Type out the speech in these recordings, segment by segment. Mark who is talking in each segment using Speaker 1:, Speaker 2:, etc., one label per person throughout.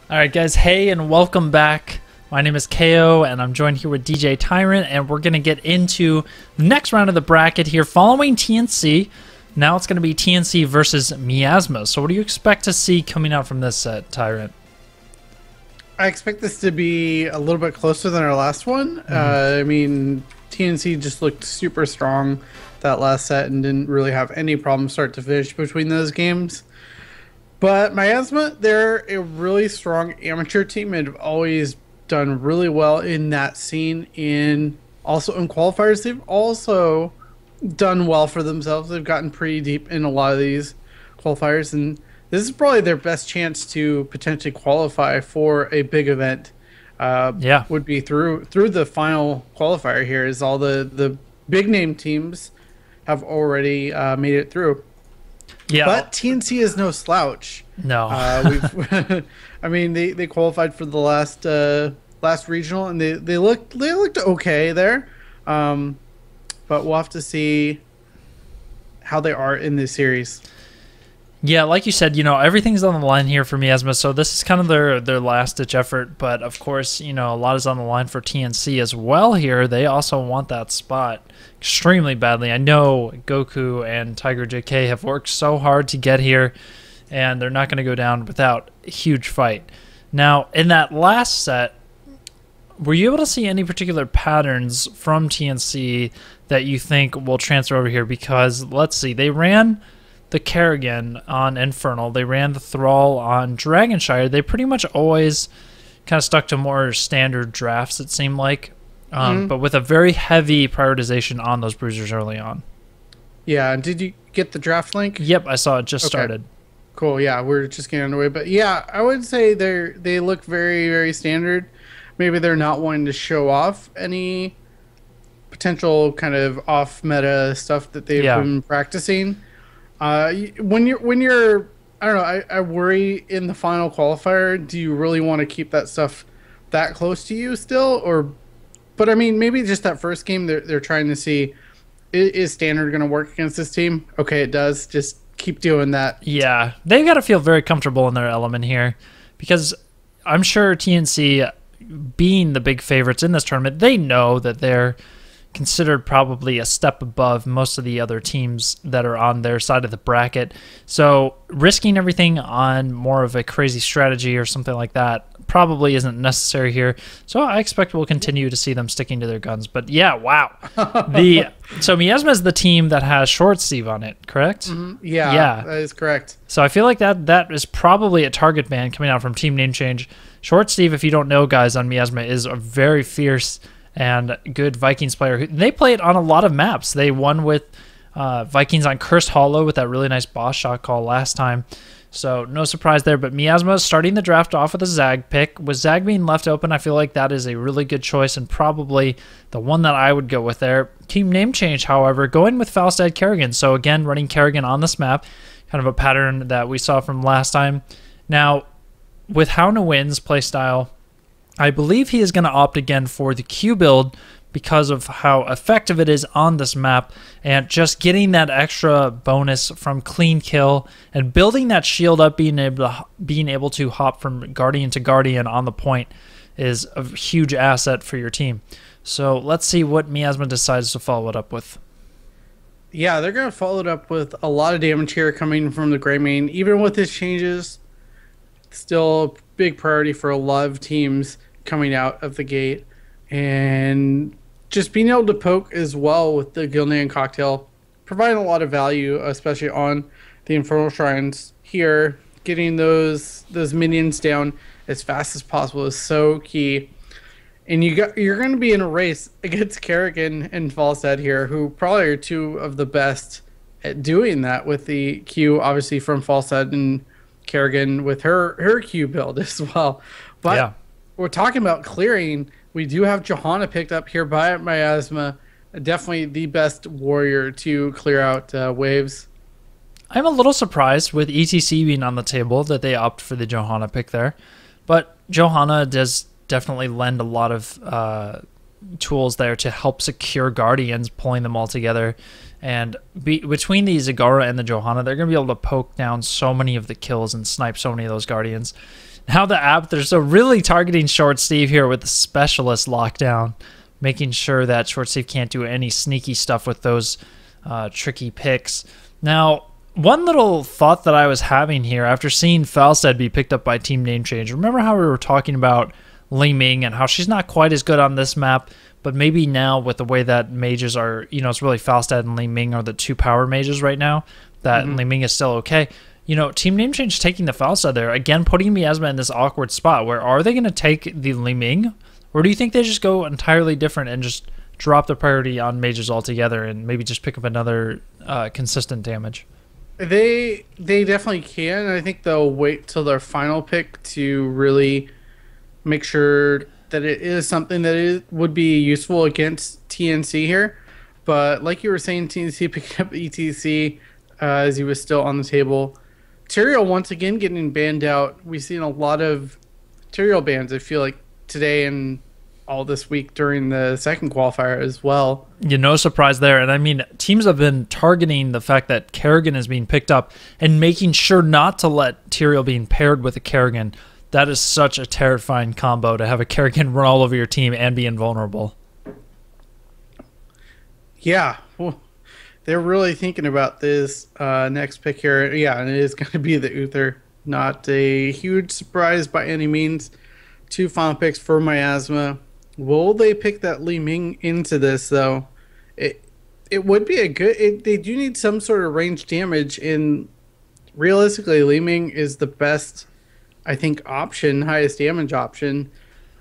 Speaker 1: All right, guys. Hey, and welcome back. My name is Kaeyoh, and I'm joined here with DJ Tyrant, and we're going to get into the next round of the bracket here following TNC. Now it's going to be TNC versus Miasma. So what do you expect to see coming out from this set, Tyrant?
Speaker 2: I expect this to be a little bit closer than our last one. I mean, TNC just looked super strong that last set and didn't really have any problem start to finish between those games. But Miasma, they're a really strong amateur team and have always done really well in that scene. Also in qualifiers, they've also done well for themselves. They've gotten pretty deep in a lot of these qualifiers, and this is probably their best chance to potentially qualify for a big event. Would be through the final qualifier here, as all the big name teams have already made it through.
Speaker 1: Yeah,
Speaker 2: but TNC is no slouch.
Speaker 1: No,
Speaker 2: I mean they qualified for the last regional, and they looked okay there. But we'll have to see how they are in this series.
Speaker 1: Yeah, like you said, everything's on the line here for Miasma, so this is kind of their last-ditch effort, but of course, a lot is on the line for TNC as well here. They also want that spot extremely badly. I know Goku and Tiger JK have worked so hard to get here, and they're not going to go down without a huge fight. Now, in that last set, were you able to see any particular patterns from TNC that you think will transfer over here? Because, let's see, they ran the Kerrigan on Infernal. They ran the Thrall on Dragonshire. They pretty much always kind of stuck to more standard drafts, it seemed like, but with a very heavy prioritization on those bruisers early on.
Speaker 2: Yeah, did you get the draft link?
Speaker 1: Yep, I saw it just started.
Speaker 2: Cool, yeah, we're just getting underway. But yeah, I would say they look very, very standard. Maybe they're not wanting to show off any potential kind of off-meta stuff that they've been practicing. When you're I don't know, I worry in the final qualifier, do you really want to keep that stuff that close to you still? But I mean, maybe just that first game they're trying to see, is standard going to work against this team? Okay, it does. Just keep doing that.
Speaker 1: Yeah, they've got to feel very comfortable in their element here, because I'm sure TNC, being the big favorites in this tournament, they know that they're considered probably a step above most of the other teams that are on their side of the bracket. So risking everything on more of a crazy strategy or something like that probably isn't necessary here. So I expect we'll continue to see them sticking to their guns. But yeah, wow. So Miasma is the team that has Short Steve on it, correct?
Speaker 2: Yeah, that is correct.
Speaker 1: So I feel like that is probably a target ban coming out from Team Name Change. Short Steve, if you don't know, guys, on Miasma is a very fierce and good Vikings player. They play it on a lot of maps. They won with Vikings on Cursed Hollow with that really nice boss shot call last time. So no surprise there. But Miasma starting the draft off with a Zag pick. With Zag being left open, I feel like that is a really good choice and probably the one that I would go with there. Team Name Change, however, going with Falstad Kerrigan. So again, running Kerrigan on this map. Kind of a pattern that we saw from last time. Now, with Hound of Winds playstyle, I believe he is going to opt again for the Q build because of how effective it is on this map, and just getting that extra bonus from clean kill and building that shield up, being able to hop from Guardian to Guardian on the point is a huge asset for your team. So let's see what Miasma decides to follow it up with.
Speaker 2: Yeah, they're going to follow it up with a lot of damage here coming from the Grey Mane. Even with his changes, still a big priority for a lot of teams coming out of the gate, and just being able to poke as well with the Gilnean Cocktail, providing a lot of value, especially on the Infernal Shrines here. Getting those minions down as fast as possible is so key. And you're going to be in a race against Kerrigan and Falstad here, who probably are two of the best at doing that, with the Q obviously from Falstad and Kerrigan with her Q build as well. But yeah, we're talking about clearing. We do have Johanna picked up here by Miasma. Definitely the best warrior to clear out waves.
Speaker 1: I'm a little surprised with ETC being on the table that they opt for the Johanna pick there. But Johanna does definitely lend a lot of tools there to help secure Guardians, pulling them all together And between the Zagara and the Johanna, they're going to be able to poke down so many of the kills and snipe so many of those Guardians. Now the app, they're so really targeting Short Steve here with the Specialist lockdown, making sure that Short Steve can't do any sneaky stuff with those tricky picks. Now, one little thought that I was having here after seeing Falstad be picked up by Team Name Change, remember how we were talking about Li Ming and how she's not quite as good on this map, but maybe now with the way that mages are, you know, it's really Falstad and Li Ming are the two power mages right now, that Li Ming is still okay. You know, Team Name Change taking the Falstad there, again, putting Miasma in this awkward spot where are they going to take the Li Ming, or do you think they just go entirely different and just drop the priority on mages altogether and maybe just pick up another consistent damage?
Speaker 2: They definitely can. I think they'll wait till their final pick to really make sure that it is something that would be useful against TNC here. But like you were saying, TNC picked up ETC as he was still on the table. Tyrael once again getting banned out. We've seen a lot of Tyrael bans, I feel like, today and all this week during the second qualifier as well.
Speaker 1: Yeah, no surprise there. And I mean, teams have been targeting the fact that Kerrigan is being picked up and making sure not to let Tyrael being paired with a Kerrigan. That is such a terrifying combo to have a Kerrigan run all over your team and be invulnerable.
Speaker 2: Yeah, well, they're really thinking about this next pick here. Yeah, and it is going to be the Uther. Not a huge surprise by any means. 2 final picks for Miasma. Will they pick that Li Ming into this, though? It would be a good... they do need some sort of range damage, and realistically, Li Ming is the best, I think, option, highest damage option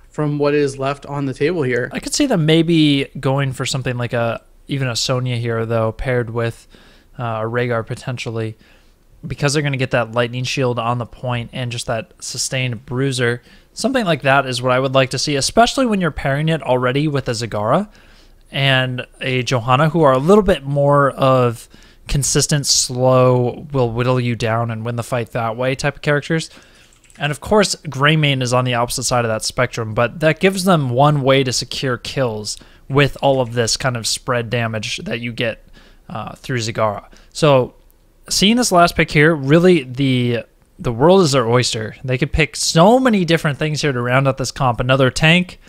Speaker 2: from what is left on the table here.
Speaker 1: I could see them maybe going for something like even a Sonya here, though, paired with a Rhaegar potentially, because they're going to get that lightning shield on the point and just that sustained bruiser. Something like that is what I would like to see, especially when you're pairing it already with a Zagara and a Johanna, who are a little bit more of consistent, slow, will whittle you down and win the fight that way type of characters. And of course, Greymane is on the opposite side of that spectrum, but that gives them one way to secure kills with all of this kind of spread damage that you get through Zagara. So seeing this last pick here, really the world is their oyster. They could pick so many different things here to round out this comp. Another tank,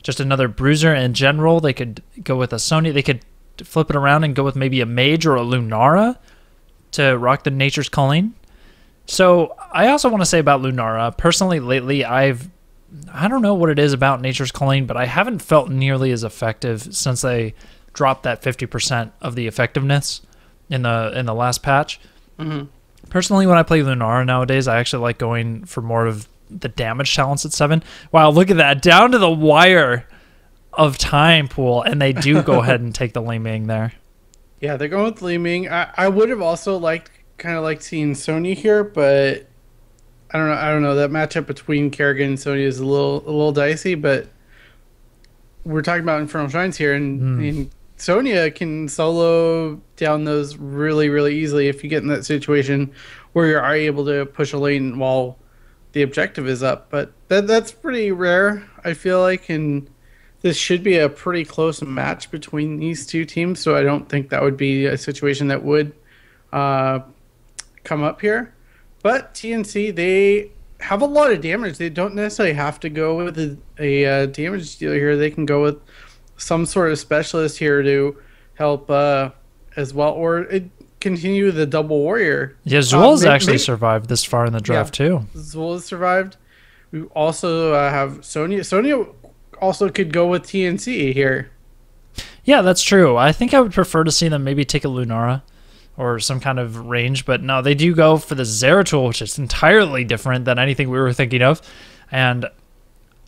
Speaker 1: just another bruiser in general. They could go with a Sonya. They could flip it around and go with maybe a mage or a Lunara to rock the Nature's Calling. So I also want to say about Lunara, personally lately I don't know what it is about Nature's Calling, but I haven't felt nearly as effective since they dropped that 50% of the effectiveness in the last patch. Personally, when I play Lunara nowadays, I actually like going for more of the damage talents at 7. Wow, look at that. Down to the wire of time pool, and they do go ahead and take the Li Ming there.
Speaker 2: Yeah, they're going with Li Ming. I would have also kind of liked seeing Sonya here, but I don't know. That matchup between Kerrigan and Sonya is a little dicey, but we're talking about Infernal Shrines here, and Sonya can solo down those really, really easily if you get in that situation where you are able to push a lane while the objective is up. But that's pretty rare, I feel like, and this should be a pretty close match between these two teams, so I don't think that would be a situation that would come up here. But TNC, they have a lot of damage. They don't necessarily have to go with a damage dealer here. They can go with some sort of specialist here to help as well, or continue the double warrior.
Speaker 1: Yeah, Zul's actually survived this far in the draft too.
Speaker 2: Zul has survived. We also have Sonya. Sonya also could go with TNC here.
Speaker 1: Yeah, that's true. I think I would prefer to see them maybe take a Lunara or some kind of range, but no, they do go for the Zeratul, which is entirely different than anything we were thinking of. And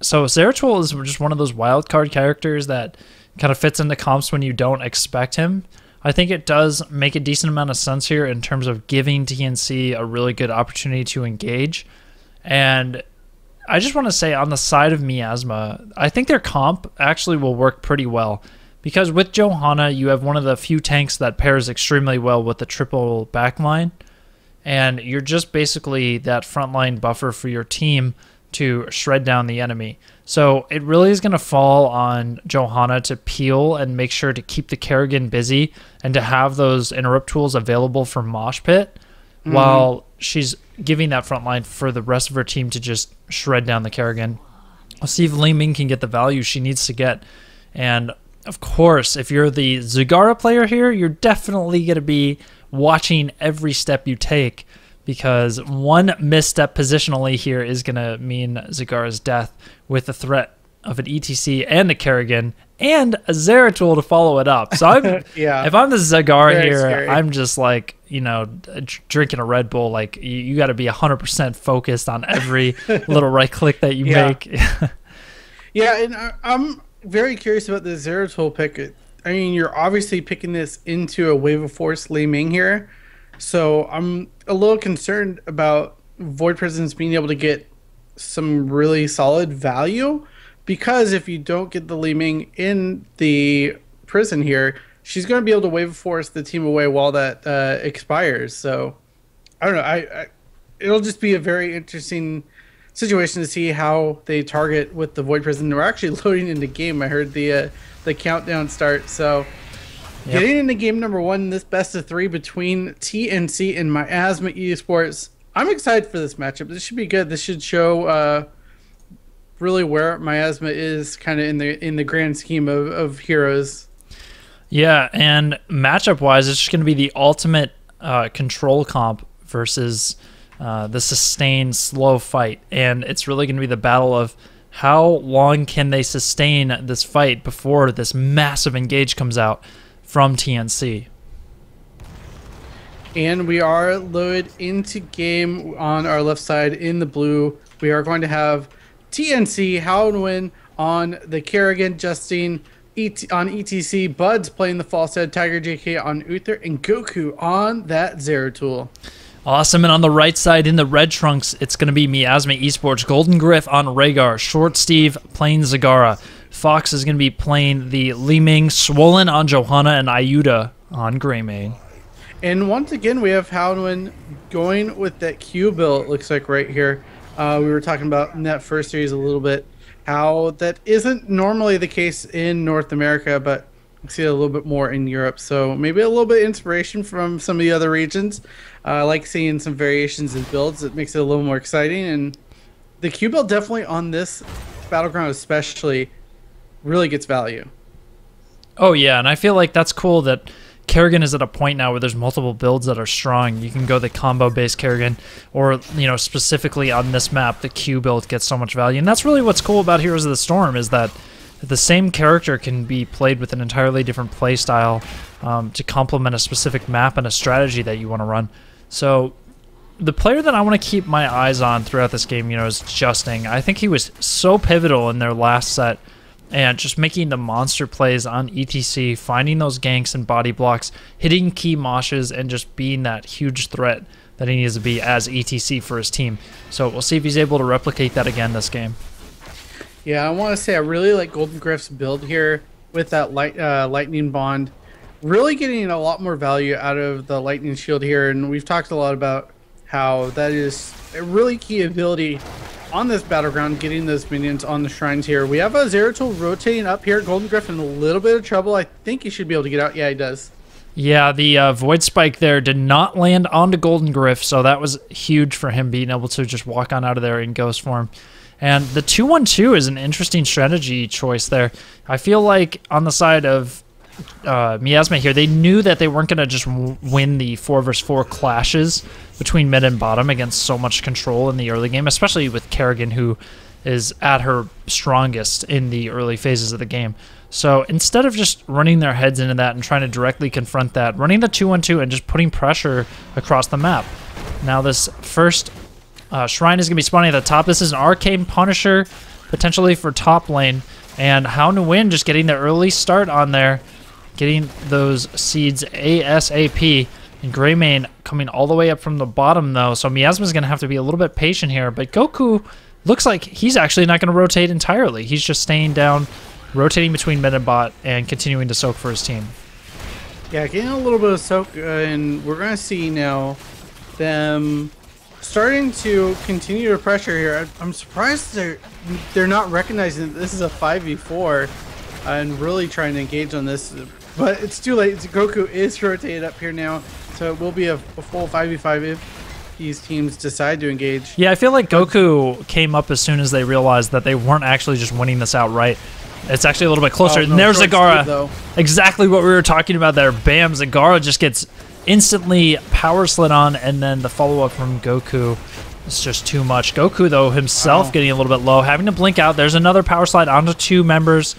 Speaker 1: so Zeratul is just one of those wild card characters that kind of fits into comps when you don't expect him. I think it does make a decent amount of sense here in terms of giving TNC a really good opportunity to engage. And I just want to say on the side of Miasma, I think their comp actually will work pretty well. Because with Johanna, you have one of the few tanks that pairs extremely well with the triple backline. And you're just basically that frontline buffer for your team to shred down the enemy. So it really is going to fall on Johanna to peel and make sure to keep the Kerrigan busy and to have those interrupt tools available for Mosh Pit while she's giving that front line for the rest of her team to just shred down the Kerrigan. We'll see if Li Ming can get the value she needs to get. And of course, if you're the Zagara player here, you're definitely going to be watching every step you take, because one misstep positionally here is going to mean Zagara's death, with the threat of an ETC and a Kerrigan and a Zeratul to follow it up. So I'm, if I'm the Zagara here, scary. I'm just like, you know, drinking a Red Bull. Like, you got to be 100% focused on every little right click that you make.
Speaker 2: Yeah, and I'm very curious about the Zeratul pick. I mean, you're obviously picking this into a Wave of Force Li Ming here. So I'm a little concerned about Void Prisons being able to get some really solid value, because if you don't get the Li Ming in the prison here, she's going to be able to Wave of Force the team away while that expires. So I don't know. It'll just be a very interesting situation to see how they target with the Void Prison. We're actually loading into game. I heard the countdown start. So getting into game number 1, this best of 3 between TNC and Miasma eSports. I'm excited for this matchup. This should be good. This should show really where Miasma is kind of in the grand scheme of heroes.
Speaker 1: Yeah, and matchup wise, it's just going to be the ultimate control comp versus the sustained slow fight, and it's really going to be the battle of how long can they sustain this fight before this massive engage comes out from TNC.
Speaker 2: And we are loaded into game on our left side in the blue. We are going to have TNC, Howlin on the Kerrigan, Justine on ETC, Buds playing the Falsehead, Tiger JK on Uther, and Goku on that Zeratul.
Speaker 1: Awesome. And on the right side in the red trunks, it's going to be Miasma eSports, Golden Griff on Rhaegar, Short Steve playing Zagara, Fox is going to be playing the Li Ming, Swollen on Johanna, and Ayuda on Greymane.
Speaker 2: And once again, we have Howlin going with that Q build, it looks like right here. We were talking about in that first series a little bit how that isn't normally the case in North America, but we see it a little bit more in Europe. So maybe a little bit of inspiration from some of the other regions. I like seeing some variations in builds. It makes it a little more exciting. And the Q build definitely on this Battleground especially really gets value.
Speaker 1: Oh, yeah, and I feel like that's cool that Kerrigan is at a point now where there's multiple builds that are strong. You can go the combo-based Kerrigan, or, you know, specifically on this map, the Q build gets so much value. And that's really what's cool about Heroes of the Storm, is that the same character can be played with an entirely different play style to complement a specific map and a strategy that you want to run. So the player that I want to keep my eyes on throughout this game, you know, is Justing. I think he was so pivotal in their last set, and just making the monster plays on ETC, finding those ganks and body blocks, hitting key moshes, and just being that huge threat that he needs to be as ETC for his team. So we'll see if he's able to replicate that again this game.
Speaker 2: Yeah, I want to say I really like Golden Griff's build here with that lightning bond. Really getting a lot more value out of the lightning shield here, and we've talked a lot about how that is a really key ability on this Battleground, getting those minions on the shrines here. We have a Zeratul rotating up here. Golden Griff in a little bit of trouble. I think he should be able to get out. Yeah, he does.
Speaker 1: Yeah, the Void Spike there did not land onto Golden Griff, so that was huge for him being able to just walk on out of there in Ghost form. And the 2-1-2 is an interesting strategy choice there. I feel like on the side of Miasma here, they knew that they weren't going to just win the 4 versus 4 clashes between mid and bottom against so much control in the early game, especially with Kerrigan, who is at her strongest in the early phases of the game. So instead of just running their heads into that and trying to directly confront that, running the 2-1-2 and just putting pressure across the map. Now this first shrine is going to be spawning at the top. This is an Arcane Punisher, potentially for top lane. And How Nu Win just getting the early start on there, getting those seeds ASAP. And Greymane coming all the way up from the bottom, though. So Miasma's going to have to be a little bit patient here. But Goku looks like he's actually not going to rotate entirely. He's just staying down, rotating between mid and bot, and continuing to soak for his team.
Speaker 2: Yeah, getting a little bit of soak. And we're going to see now them starting to continue to pressure here. I'm surprised they're not recognizing that this is a 5v4 and really trying to engage on this. But it's too late. Goku is rotated up here now, so it will be a full 5v5 if these teams decide to engage.
Speaker 1: Yeah, I feel like Goku came up as soon as they realized that they weren't actually just winning this outright. It's actually a little bit closer.
Speaker 2: No,
Speaker 1: and there's Zagara.
Speaker 2: Steve,
Speaker 1: exactly what we were talking about there. Bam, Zagara just gets instantly power slid on, and then the follow-up from Goku is just too much. Goku, though, himself getting a little bit low, having to blink out. There's another power slide onto 2 members,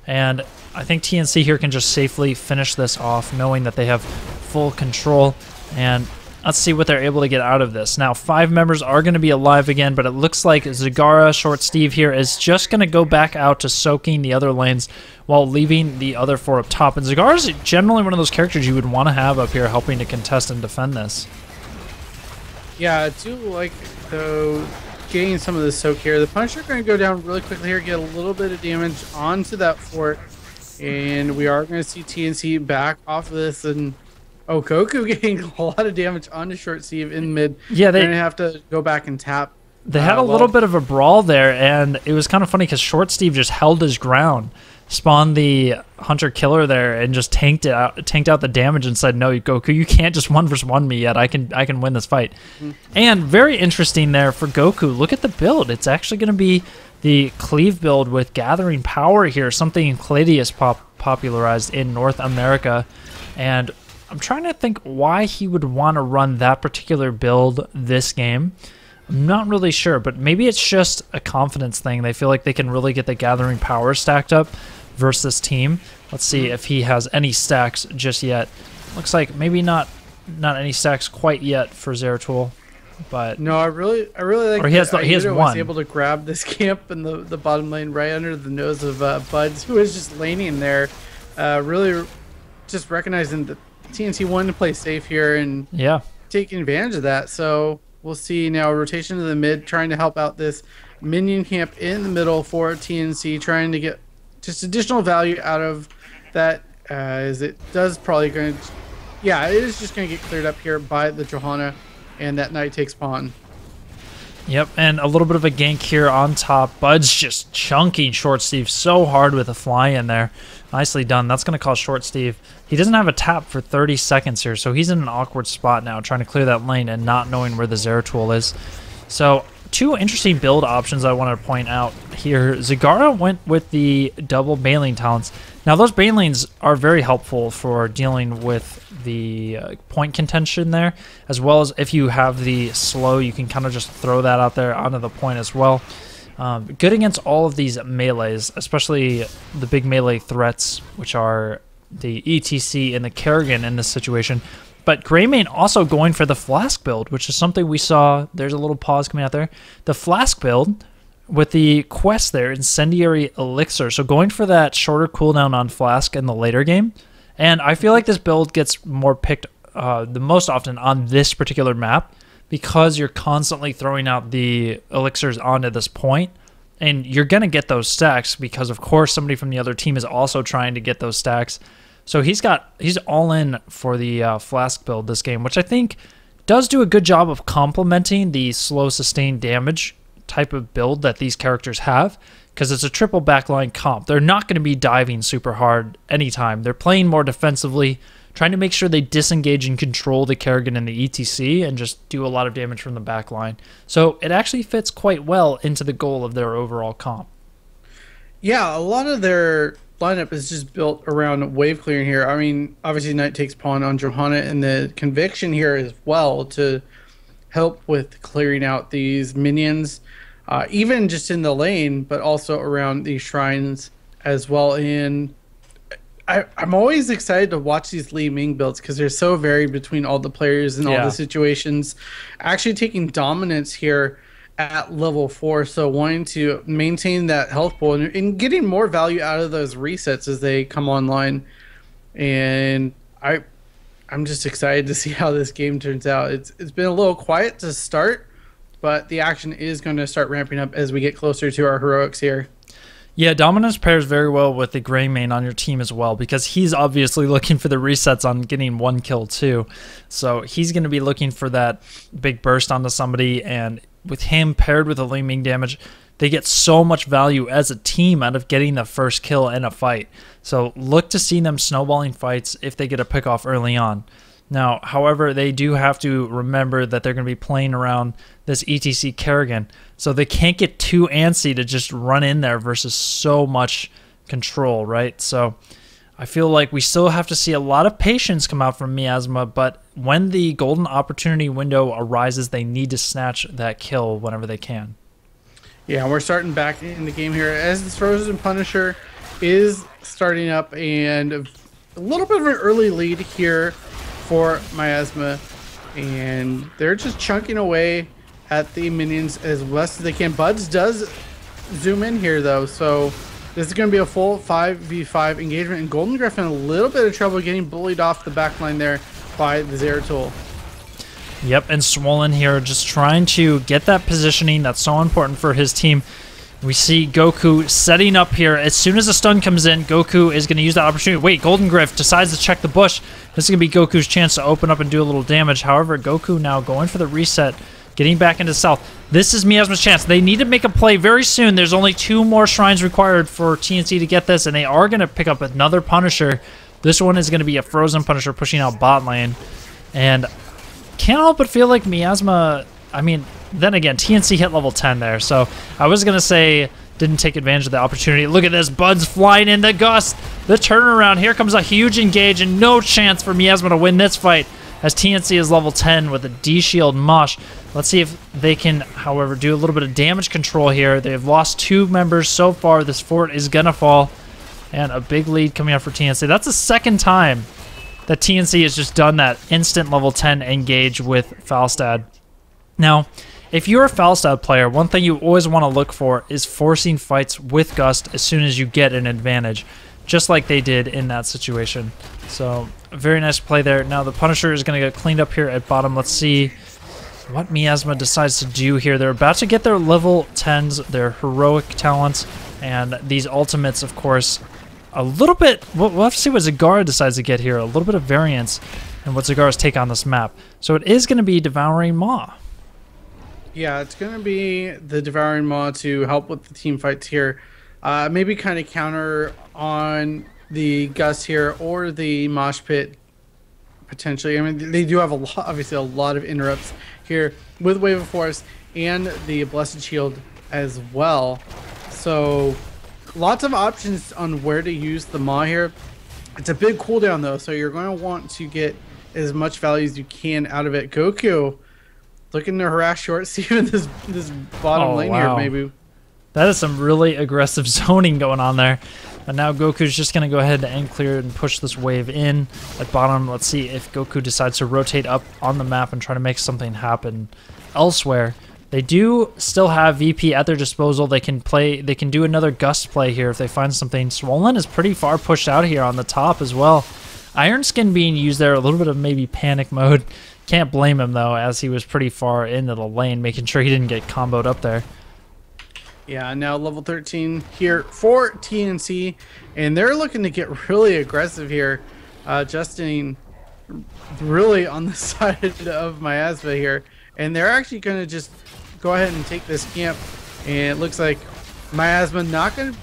Speaker 1: and I think TNC here can just safely finish this off, knowing that they have full control. And let's see what they're able to get out of this. Now, 5 members are going to be alive again, but it looks like Zagara, Short Steve here, is just going to go back out to soaking the other lanes while leaving the other 4 up top. And Zagara is generally one of those characters you would want to have up here helping to contest and defend this.
Speaker 2: Yeah, I do like, though, getting some of the soak here. The Punisher going to go down really quickly here, get a little bit of damage onto that fort. And we are going to see TNC back off of this, and Goku getting a lot of damage onto Short Steve in mid.
Speaker 1: Yeah, they're
Speaker 2: going to have to go back and tap.
Speaker 1: They had a little bit of a brawl there, and it was kind of funny because Short Steve just held his ground, spawned the Hunter Killer there, and just tanked out the damage and said, "No, Goku, you can't just 1v1 me yet. I can win this fight." And very interesting there for Goku. Look at the build. It's actually going to be the Cleave build with Gathering Power here, something Cladius popularized in North America. And I'm trying to think why he would want to run that particular build this game. I'm not really sure, but maybe it's just a confidence thing. They feel like they can really get the Gathering Power stacked up versus this team. Let's see if he has any stacks just yet. Looks like maybe not any stacks quite yet for Zeratul. But
Speaker 2: no, I really like.
Speaker 1: Or he has one.
Speaker 2: Was able to grab this camp in the bottom lane right under the nose of Buds, who is just laning there, really just recognizing that TNC wanted to play safe here and taking advantage of that. So we'll see now rotation to the mid, trying to help out this minion camp in the middle for TNC, trying to get just additional value out of that. As it does probably going to, it is just going to get cleared up here by the Johanna. And that knight takes pawn.
Speaker 1: Yep, and a little bit of a gank here on top. Bud's just chunking Short Steve so hard with a fly in there. Nicely done. That's going to cause Short Steve. He doesn't have a tap for 30 seconds here, so he's in an awkward spot now, trying to clear that lane and not knowing where the Zeratul is. So 2 interesting build options I want to point out here. Zagara went with the double Baneling talents. Now, those Banelings are very helpful for dealing with the point contention there, as well as if you have the slow, you can kind of just throw that out there onto the point as well. Good against all of these melees, especially the big melee threats, which are the ETC and the Kerrigan in this situation. But Greymane also going for the Flask build, which is something we saw. There's a little pause coming out there. The Flask build with the quest there, Incendiary Elixir. So going for that shorter cooldown on Flask in the later game. And I feel like this build gets more picked the most often on this particular map because you're constantly throwing out the elixirs onto this point. And you're going to get those stacks because, of course, somebody from the other team is also trying to get those stacks. So he's all in for the Flask build this game, which I think does do a good job of complementing the slow sustained damage type of build that these characters have, because it's a triple backline comp. They're not going to be diving super hard anytime. They're playing more defensively, trying to make sure they disengage and control the Kerrigan and the ETC and just do a lot of damage from the backline. So it actually fits quite well into the goal of their overall comp.
Speaker 2: Yeah, a lot of their lineup is just built around wave clearing here. I mean, obviously Knight takes pawn on Johanna, and the conviction here as well to help with clearing out these minions, even just in the lane, but also around these shrines as well. And I'm always excited to watch these Li Ming builds because they're so varied between all the players and all the situations. Actually taking dominance here at level 4, so wanting to maintain that health pool and getting more value out of those resets as they come online. And I'm just excited to see how this game turns out. It's been a little quiet to start, but the action is going to start ramping up as we get closer to our heroics here.
Speaker 1: Yeah, Dominus pairs very well with the Gray main on your team as well, because he's obviously looking for the resets on getting 1 kill too. So he's going to be looking for that big burst onto somebody, and with him paired with the Ling Ming damage, they get so much value as a team out of getting the first kill in a fight. So look to see them snowballing fights if they get a pick off early on. Now, however, they do have to remember that they're going to be playing around this ETC Kerrigan, so they can't get too antsy to just run in there versus so much control, right? So I feel like we still have to see a lot of patience come out from Miasma, but when the golden opportunity window arises, they need to snatch that kill whenever they can.
Speaker 2: Yeah, we're starting back in the game here as this Frozen Punisher is starting up, and a little bit of an early lead here for Miasma, and they're just chunking away at the minions as best as they can. Buds does zoom in here though, so this is going to be a full 5v5 engagement, and Golden Griffin a little bit of trouble getting bullied off the back line there by the Zeratul.
Speaker 1: Yep, and Swollen here just trying to get that positioning that's so important for his team. We see Goku setting up here. As soon as a stun comes in, Goku is going to use that opportunity. Wait, Golden Griff decides to check the bush. This is going to be Goku's chance to open up and do a little damage. However, Goku now going for the reset, getting back into South. This is Miasma's chance. They need to make a play very soon. There's only 2 more shrines required for TNC to get this, and they are going to pick up another Punisher. This one is going to be a Frozen Punisher pushing out bot lane. And can't help but feel like Miasma, I mean, then again, TNC hit level 10 there, so I was going to say didn't take advantage of the opportunity. Look at this, Bud's flying in the gust. The turnaround, here comes a huge engage, and no chance for Miasma to win this fight as TNC is level 10 with a D-Shield Mosh. Let's see if they can, however, do a little bit of damage control here. They've lost 2 members so far. This fort is going to fall, and a big lead coming up for TNC. That's the second time that TNC has just done that instant level 10 engage with Falstad. Now, if you're a Falstad player, one thing you always want to look for is forcing fights with Gust as soon as you get an advantage, just like they did in that situation. So, a very nice play there. Now, the Punisher is going to get cleaned up here at bottom. Let's see what Miasma decides to do here. They're about to get their level 10s, their heroic talents, and these ultimates, of course, a little bit. We'll have to see what Zagara decides to get here. A little bit of variance in what Zagara's take on this map. So, it is going to be Devouring Maw.
Speaker 2: Yeah, it's going to be the Devouring Maw to help with the team fights here. Maybe kind of counter on the Gust here or the Mosh Pit potentially. I mean, they do have obviously a lot of interrupts here with Wave of Force and the Blessed Shield as well. So lots of options on where to use the Maw here. It's a big cooldown though, so you're going to want to get as much value as you can out of it. Goku looking to harass Short Steve in this bottom lane here, maybe.
Speaker 1: That is some really aggressive zoning going on there. And now Goku's just going to go ahead and clear and push this wave in at bottom. Let's see if Goku decides to rotate up on the map and try to make something happen elsewhere. They do still have VP at their disposal. They can do another Gust play here if they find something. Swollen is pretty far pushed out here on the top as well. Iron Skin being used there, a little bit of maybe panic mode. Can't blame him, though, as he was pretty far into the lane, making sure he didn't get comboed up there.
Speaker 2: Yeah, now level 13 here for TNC, and they're looking to get really aggressive here. Justin really on the side of Miasma here, and they're actually going to just go ahead and take this camp, and it looks like Miasma not going to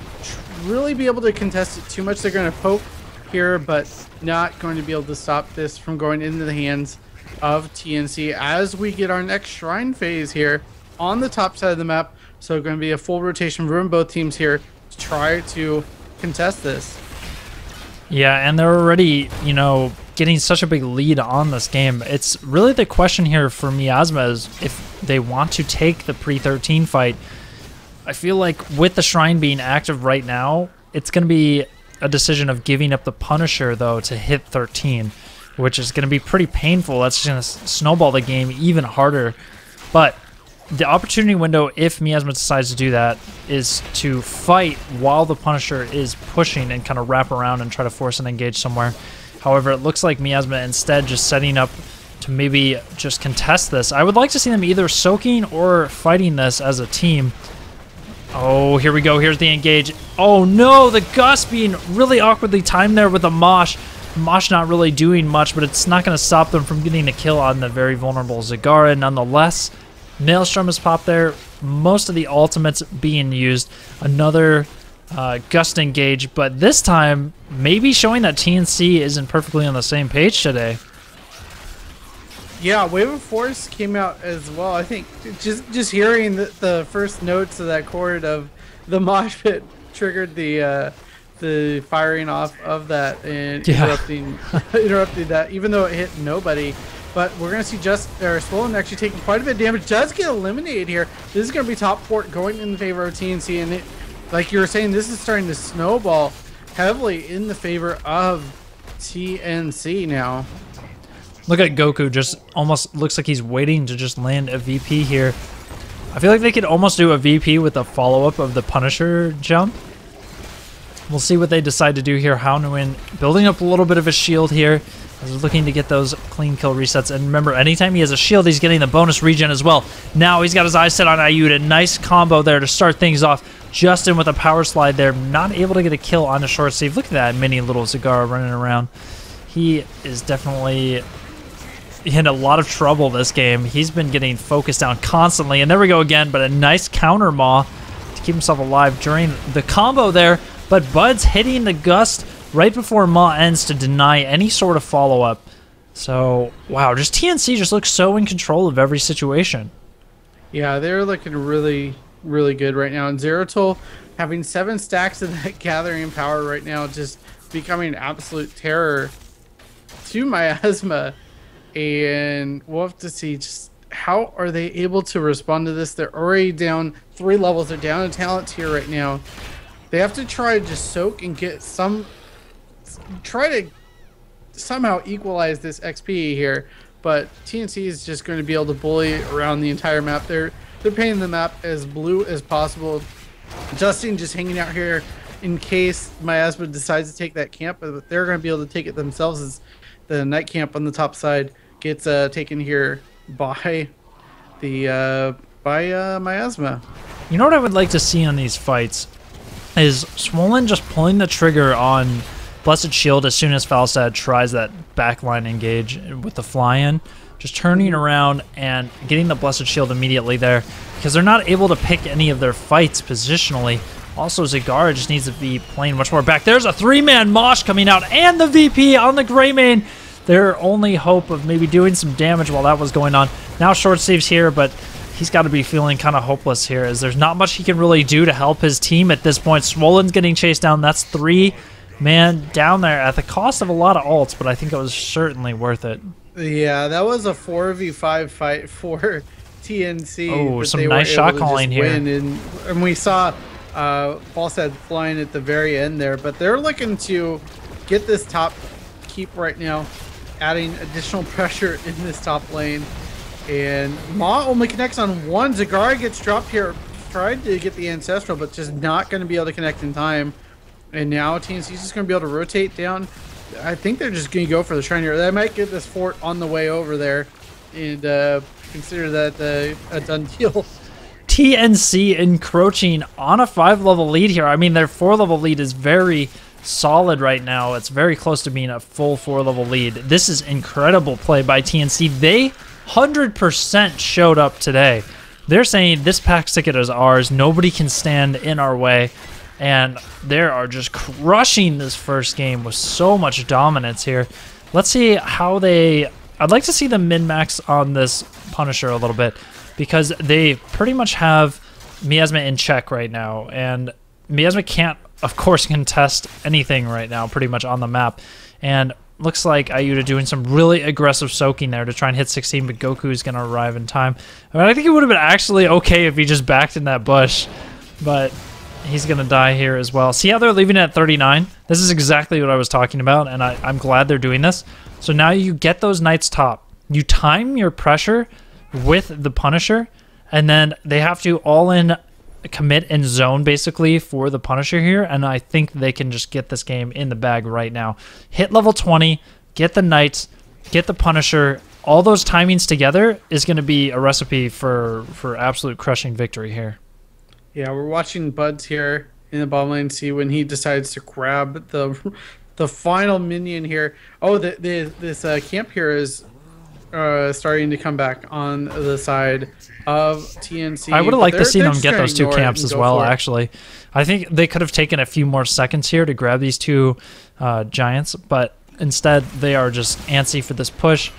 Speaker 2: really be able to contest it too much. They're going to poke here, but not going to be able to stop this from going into the hands of TNC as we get our next shrine phase here on the top side of the map. So going to be a full rotation from both teams here to try to contest this.
Speaker 1: Yeah, and they're already, you know, getting such a big lead on this game. It's really the question here for Miasma is if they want to take the pre-13 fight. I feel like with the shrine being active right now, it's going to be a decision of giving up the Punisher, though, to hit 13, which is going to be pretty painful. That's going to snowball the game even harder. But the opportunity window, if Miasma decides to do that, is to fight while the Punisher is pushing and kind of wrap around and try to force an engage somewhere. However, it looks like Miasma instead just setting up to maybe just contest this. I would like to see them either soaking or fighting this as a team. Oh, here we go. Here's the engage. Oh no, the gust being really awkwardly timed there with the Mosh. Mosh not really doing much, but it's not going to stop them from getting a kill on the very vulnerable Zagara. Nonetheless, Maelstrom has popped there. Most of the ultimates being used. Another gust engage, but this time maybe showing that TNC isn't perfectly on the same page today.
Speaker 2: Yeah, Wave of Force came out as well. I think just hearing the first notes of that chord of the mosh pit triggered the firing off of that and interrupting that, even though it hit nobody. But we're gonna see Swollen actually taking quite a bit of damage. Does get eliminated here. This is gonna be top port going in the favor of TNC, and it, like you were saying, this is starting to snowball heavily in the favor of TNC now.
Speaker 1: Look at Goku, just almost looks like he's waiting to just land a VP here. I feel like they could almost do a VP with a follow-up of the Punisher jump. We'll see what they decide to do here. Haunuin building up a little bit of a shield here. He's looking to get those clean kill resets. And remember, anytime he has a shield, he's getting the bonus regen as well. Now he's got his eyes set on Ayuda. Nice combo there to start things off. Justin with a power slide there. Not able to get a kill on the short save. Look at that mini little Zagara running around. He is definitely in a lot of trouble this game. He's been getting focused down constantly. And there we go again, but a nice counter Maw to keep himself alive during the combo there. But Bud's hitting the gust right before Maw ends to deny any sort of follow-up. So, wow, just TNC just looks so in control of every situation.
Speaker 2: Yeah, they're looking really, really good right now. And Zeratul having 7 stacks of that gathering power right now, just becoming an absolute terror to Miasma. And we'll have to see just how are they able to respond to this. They're already down 3 levels. They're down a talent tier right now. They have to try to just soak and get try to somehow equalize this XP here, but TNC is just going to be able to bully around the entire map. They're painting the map as blue as possible. Justin just hanging out here in case Miasma decides to take that camp, but they're going to be able to take it themselves as the night camp on the top side gets taken here by Miasma.
Speaker 1: You know what I would like to see on these fights is Swollen just pulling the trigger on Blessed Shield as soon as Falstad tries that backline engage with the fly-in. Just turning around and getting the Blessed Shield immediately there, because they're not able to pick any of their fights positionally. Also, Zagara just needs to be playing much more back. There's a 3-man Mosh coming out and the VP on the Greymane. Their only hope of maybe doing some damage while that was going on. Now short saves here, but he's got to be feeling kind of hopeless here, as there's not much he can really do to help his team at this point. Swollen's getting chased down. That's 3-man down there at the cost of a lot of ults, but I think it was certainly worth it.
Speaker 2: Yeah, that was a 4v5 fight for TNC.
Speaker 1: Oh, some nice shot calling here.
Speaker 2: And we saw Falstad flying at the very end there, but they're looking to get this top keep right now, adding additional pressure in this top lane. And Maw only connects on one. Zagara gets dropped here. Tried to get the Ancestral, but just not going to be able to connect in time. And now TNC's just going to be able to rotate down. I think they're just going to go for the Shrine here. They might get this fort on the way over there and consider that a done deal.
Speaker 1: TNC encroaching on a 5-level lead here. I mean, their 4-level lead is very solid right now. It's very close to being a full 4-level lead. This is incredible play by TNC. They 100% showed up today. They're saying this PAX ticket is ours. Nobody can stand in our way. And they are just crushing this first game with so much dominance here. Let's see how they... I'd like to see them min-max on this Punisher a little bit, because they pretty much have Miasma in check right now. And Miasma can't, of course, contest anything right now pretty much on the map. And looks like Ayuda doing some really aggressive soaking there to try and hit 16, but Goku's going to arrive in time. I mean, I think it would have been actually okay if he just backed in that bush, but he's going to die here as well. See how they're leaving it at 39? This is exactly what I was talking about, and I'm glad they're doing this. So now you get those Knights top. You time your pressure with the Punisher, and then they have to all in commit and zone basically for the Punisher here, and I think they can just get this game in the bag right now. Hit level 20, get the Knights, get the Punisher. All those timings together is going to be a recipe for absolute crushing victory here.
Speaker 2: Yeah, we're watching Buds here in the bottom lane see when he decides to grab the final minion here. Oh, this camp here is starting to come back on the side of TNC.
Speaker 1: I would have liked to see them
Speaker 2: just
Speaker 1: get
Speaker 2: gonna
Speaker 1: those two
Speaker 2: ignore it
Speaker 1: camps
Speaker 2: and
Speaker 1: as
Speaker 2: go
Speaker 1: well,
Speaker 2: for it.
Speaker 1: actually. I think they could have taken a few more seconds here to grab these two giants, but instead they are just antsy for this push.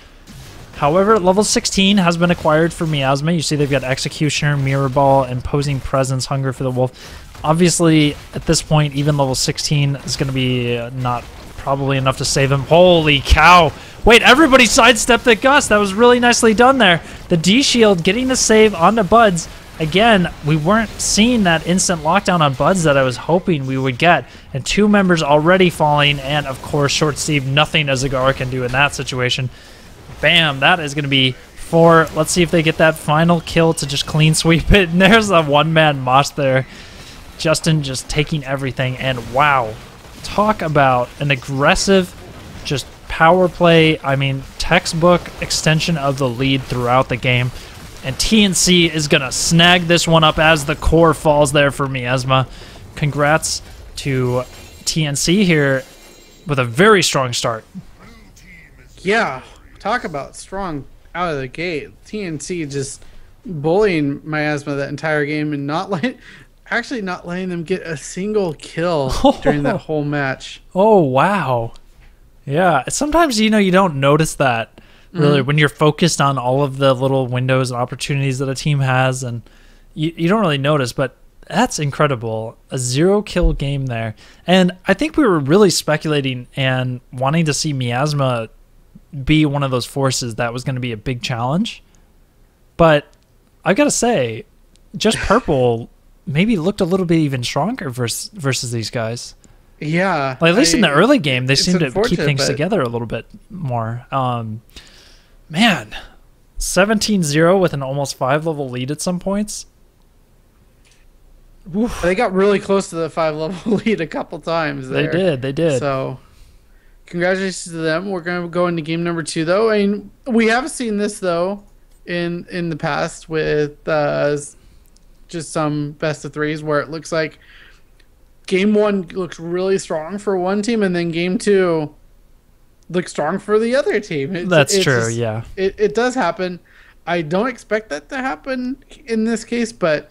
Speaker 1: However, level 16 has been acquired for Miasma. You see they've got Executioner, Mirror Ball, Imposing Presence, Hunger for the Wolf. Obviously, at this point, even level 16 is going to be not probably enough to save them. Holy cow! Wait, everybody sidestepped the Gus. That was really nicely done there. The D-Shield getting the save onto Buds. Again, we weren't seeing that instant lockdown on Buds that I was hoping we would get. And two members already falling, and of course, Short Steve, nothing a Zagara can do in that situation. Bam, that is going to be 4. Let's see if they get that final kill to just clean sweep it. And there's a one-man mosh there. Justin just taking everything, and wow. Talk about an aggressive, just power play. I mean, textbook extension of the lead throughout the game. And TNC is going to snag this one up as the core falls there for Miasma. Congrats to TNC here with a very strong start.
Speaker 2: Yeah, talk about strong out of the gate. TNC just bullying Miasma that entire game and not letting them get a single kill during that whole match.
Speaker 1: Oh, wow. Yeah, sometimes, you don't notice that, really, when you're focused on all of the little windows and opportunities that a team has, and you don't really notice, but that's incredible. A 0-kill game there. And I think we were really speculating and wanting to see Miasma be one of those forces that was going to be a big challenge. But I got to say, just Purple maybe looked a little bit even stronger versus these guys.
Speaker 2: Yeah.
Speaker 1: Like, at least in the early game, they seemed to keep things
Speaker 2: but
Speaker 1: together a little bit more. Man, 17-0 with an almost 5-level lead at some points. Oof.
Speaker 2: They got really close to the 5-level lead a couple times there.
Speaker 1: They did.
Speaker 2: So, congratulations to them. We're going to go into game number 2, though. I mean, we have seen this, though, in the past with just some best of 3s where it looks like game 1 looks really strong for one team, and then game 2 looks strong for the other team.
Speaker 1: That's true, yeah.
Speaker 2: It does happen. I don't expect that to happen in this case, but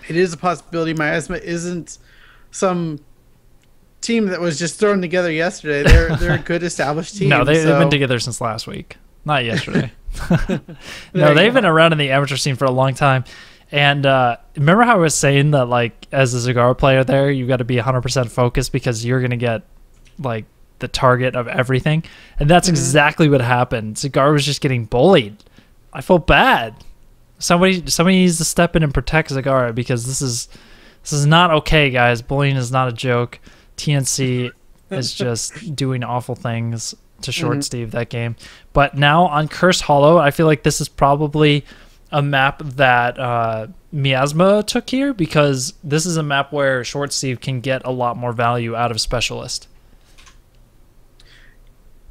Speaker 2: it is a possibility. Miasma isn't some team that was just thrown together yesterday. They're a good established team.
Speaker 1: No, they've been together since last week, not yesterday. No, they've been around in the amateur scene for a long time. And remember how I was saying that, like, as a Zagara player there, you got to be 100% focused because you're going to get, like, the target of everything? And that's exactly what happened. Zagara was just getting bullied. I felt bad. Somebody needs to step in and protect Zagara because this is not okay, guys. Bullying is not a joke. TNC is just doing awful things to Short Steve that game. But now on Cursed Hollow, I feel like this is probably a map that Miasma took here because this is a map where Short Steve can get a lot more value out of Specialist.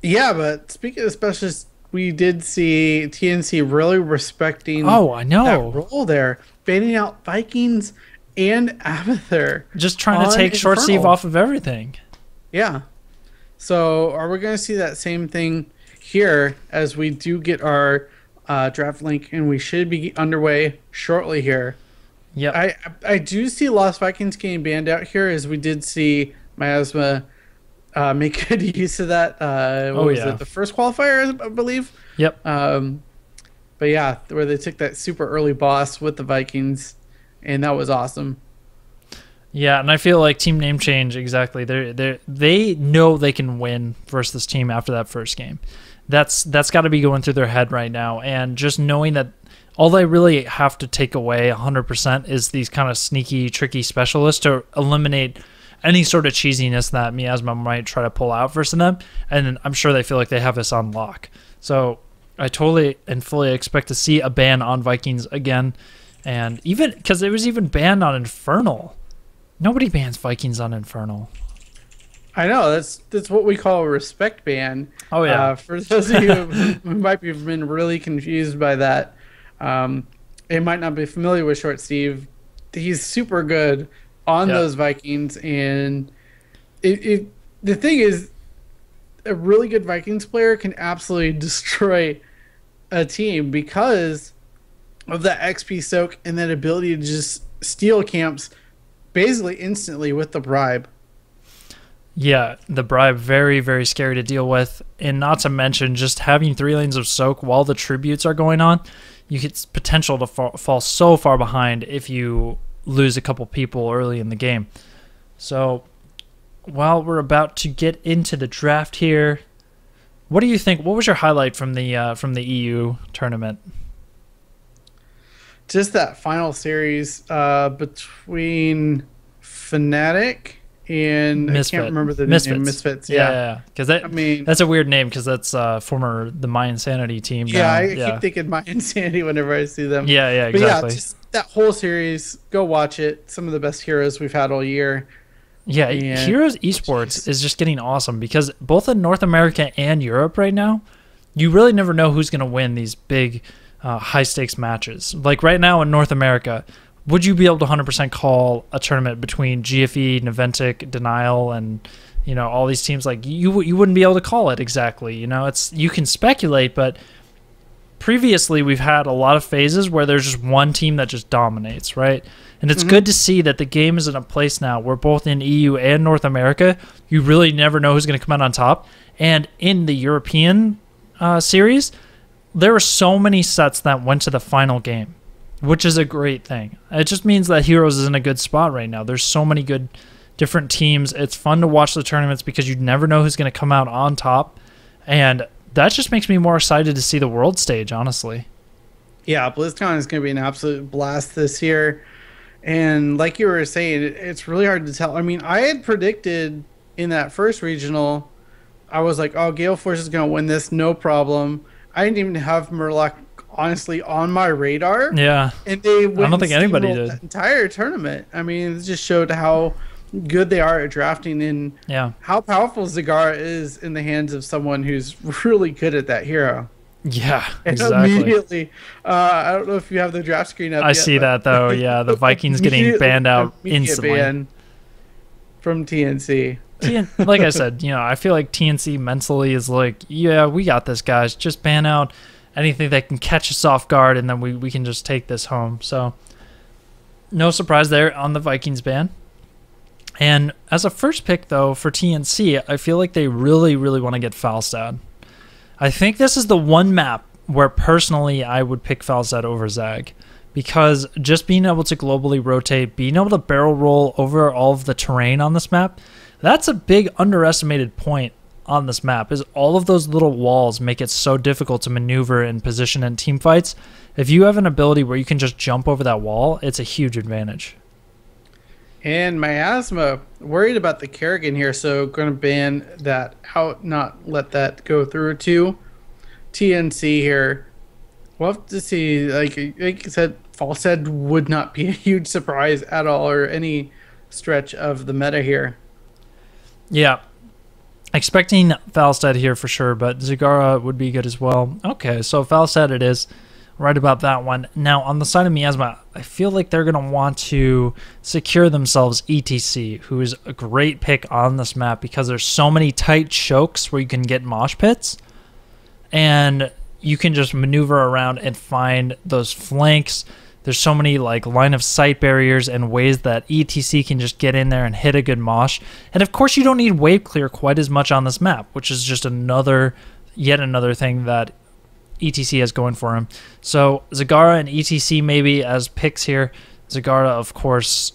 Speaker 2: Yeah, but speaking of Specialist, we did see TNC really respecting
Speaker 1: that
Speaker 2: role there, banning out Vikings and Abathur.
Speaker 1: Just trying to take Short Steve off of everything.
Speaker 2: Yeah. So are we going to see that same thing here as we do get our draft link, and we should be underway shortly here?
Speaker 1: Yeah,
Speaker 2: I do see Lost Vikings getting banned out here, as we did see Miasma make good use of that. Was it the first qualifier, I believe?
Speaker 1: Yep.
Speaker 2: But yeah, where they took that super early boss with the Vikings, and that was awesome.
Speaker 1: Yeah, and I feel like team name change, exactly. They know they can win versus this team after that first game. That's got to be going through their head right now, and just knowing that all they really have to take away 100% is these kind of sneaky, tricky specialists to eliminate any sort of cheesiness that Miasma might try to pull out versus them, and I'm sure they feel like they have this on lock. So I totally and fully expect to see a ban on Vikings again, and even because it was even banned on Infernal. Nobody bans Vikings on Infernal.
Speaker 2: I know, that's what we call a respect ban.
Speaker 1: Oh yeah.
Speaker 2: For those of you who might have been really confused by that, it might not be familiar with Short Steve. he's super good on
Speaker 1: Yeah.
Speaker 2: those Vikings, and the thing is, a really good Vikings player can absolutely destroy a team because of that XP soak and that ability to just steal camps basically instantly with the bribe.
Speaker 1: Yeah, the bribe, very, very scary to deal with. And not to mention, just having 3 lanes of soak while the tributes are going on, you get potential to fall so far behind if you lose a couple people early in the game. So, while we're about to get into the draft here, what do you think? What was your highlight from the EU tournament?
Speaker 2: Just that final series between Fnatic and I can't remember the name. Misfits.
Speaker 1: Yeah. Because
Speaker 2: I mean,
Speaker 1: that's a weird name because that's former the My Insanity team.
Speaker 2: Yeah,
Speaker 1: now.
Speaker 2: I keep thinking My Insanity whenever I see them.
Speaker 1: Yeah,
Speaker 2: But
Speaker 1: exactly.
Speaker 2: yeah, just that whole series. Go watch it. Some of the best heroes we've had all year.
Speaker 1: Yeah,
Speaker 2: And
Speaker 1: Heroes Esports is just getting awesome because both in North America and Europe right now, you really never know who's going to win these big high stakes matches. Like right now in North America, would you be able to 100% call a tournament between GFE, Naventic, Denial, and all these teams? Like you wouldn't be able to call it exactly. It's you can speculate, but previously we've had a lot of phases where there's just one team that just dominates, right? And it's good to see that the game is in a place now where both in EU and North America, you really never know who's going to come out on top. And in the European series, there were so many sets that went to the final game, which is a great thing. It just means that Heroes is in a good spot right now. There's so many good different teams. It's fun to watch the tournaments because you never know who's going to come out on top. And that just makes me more excited to see the world stage, honestly.
Speaker 2: Yeah, BlizzCon is going to be an absolute blast this year. And like you were saying, it's really hard to tell. I mean, I had predicted in that first regional, I was like, oh, Gale Force is going to win this, no problem. I didn't even have Murloc, honestly, on my radar.
Speaker 1: Yeah.
Speaker 2: And they went
Speaker 1: I don't think anybody did.
Speaker 2: that entire tournament. I mean, it just showed how good they are at drafting and how powerful Zagara is in the hands of someone who's really good at that hero.
Speaker 1: Yeah,
Speaker 2: And
Speaker 1: exactly.
Speaker 2: immediately, I don't know if you have the draft screen up.
Speaker 1: I see that though. Yeah, the Vikings getting banned out instantly
Speaker 2: ban from TNC.
Speaker 1: Like I said, I feel like TNC mentally is like, yeah, we got this, guys. Just ban out anything that can catch us off guard, and then we can just take this home. So, no surprise there on the Vikings ban. And as a first pick, though, for TNC, I feel like they really, really want to get Falstad. I think this is the one map where personally I would pick Falstad over Zag, because just being able to globally rotate, being able to barrel roll over all of the terrain on this map, that's a big underestimated point on this map, is all of those little walls make it so difficult to maneuver and position in team fights. If you have an ability where you can just jump over that wall, it's a huge advantage.
Speaker 2: And Miasma, worried about the Kerrigan here, so going to ban that out, not let that go through to TNC here. We'll have to see. Like you said, Falstad would not be a huge surprise at all, or any stretch of the meta here.
Speaker 1: Yeah, expecting Falstad here for sure, but Zagara would be good as well. Okay, so Falstad it is. Right about that one. Now, on the side of Miasma, I feel like they're going to want to secure themselves ETC, who is a great pick on this map because there's so many tight chokes where you can get mosh pits, and you can just maneuver around and find those flanks. There's so many like line of sight barriers and ways that ETC can just get in there and hit a good mosh. And of course, you don't need wave clear quite as much on this map, which is just yet another thing that ETC has going for him. So Zagara and ETC maybe as picks here. Zagara, of course,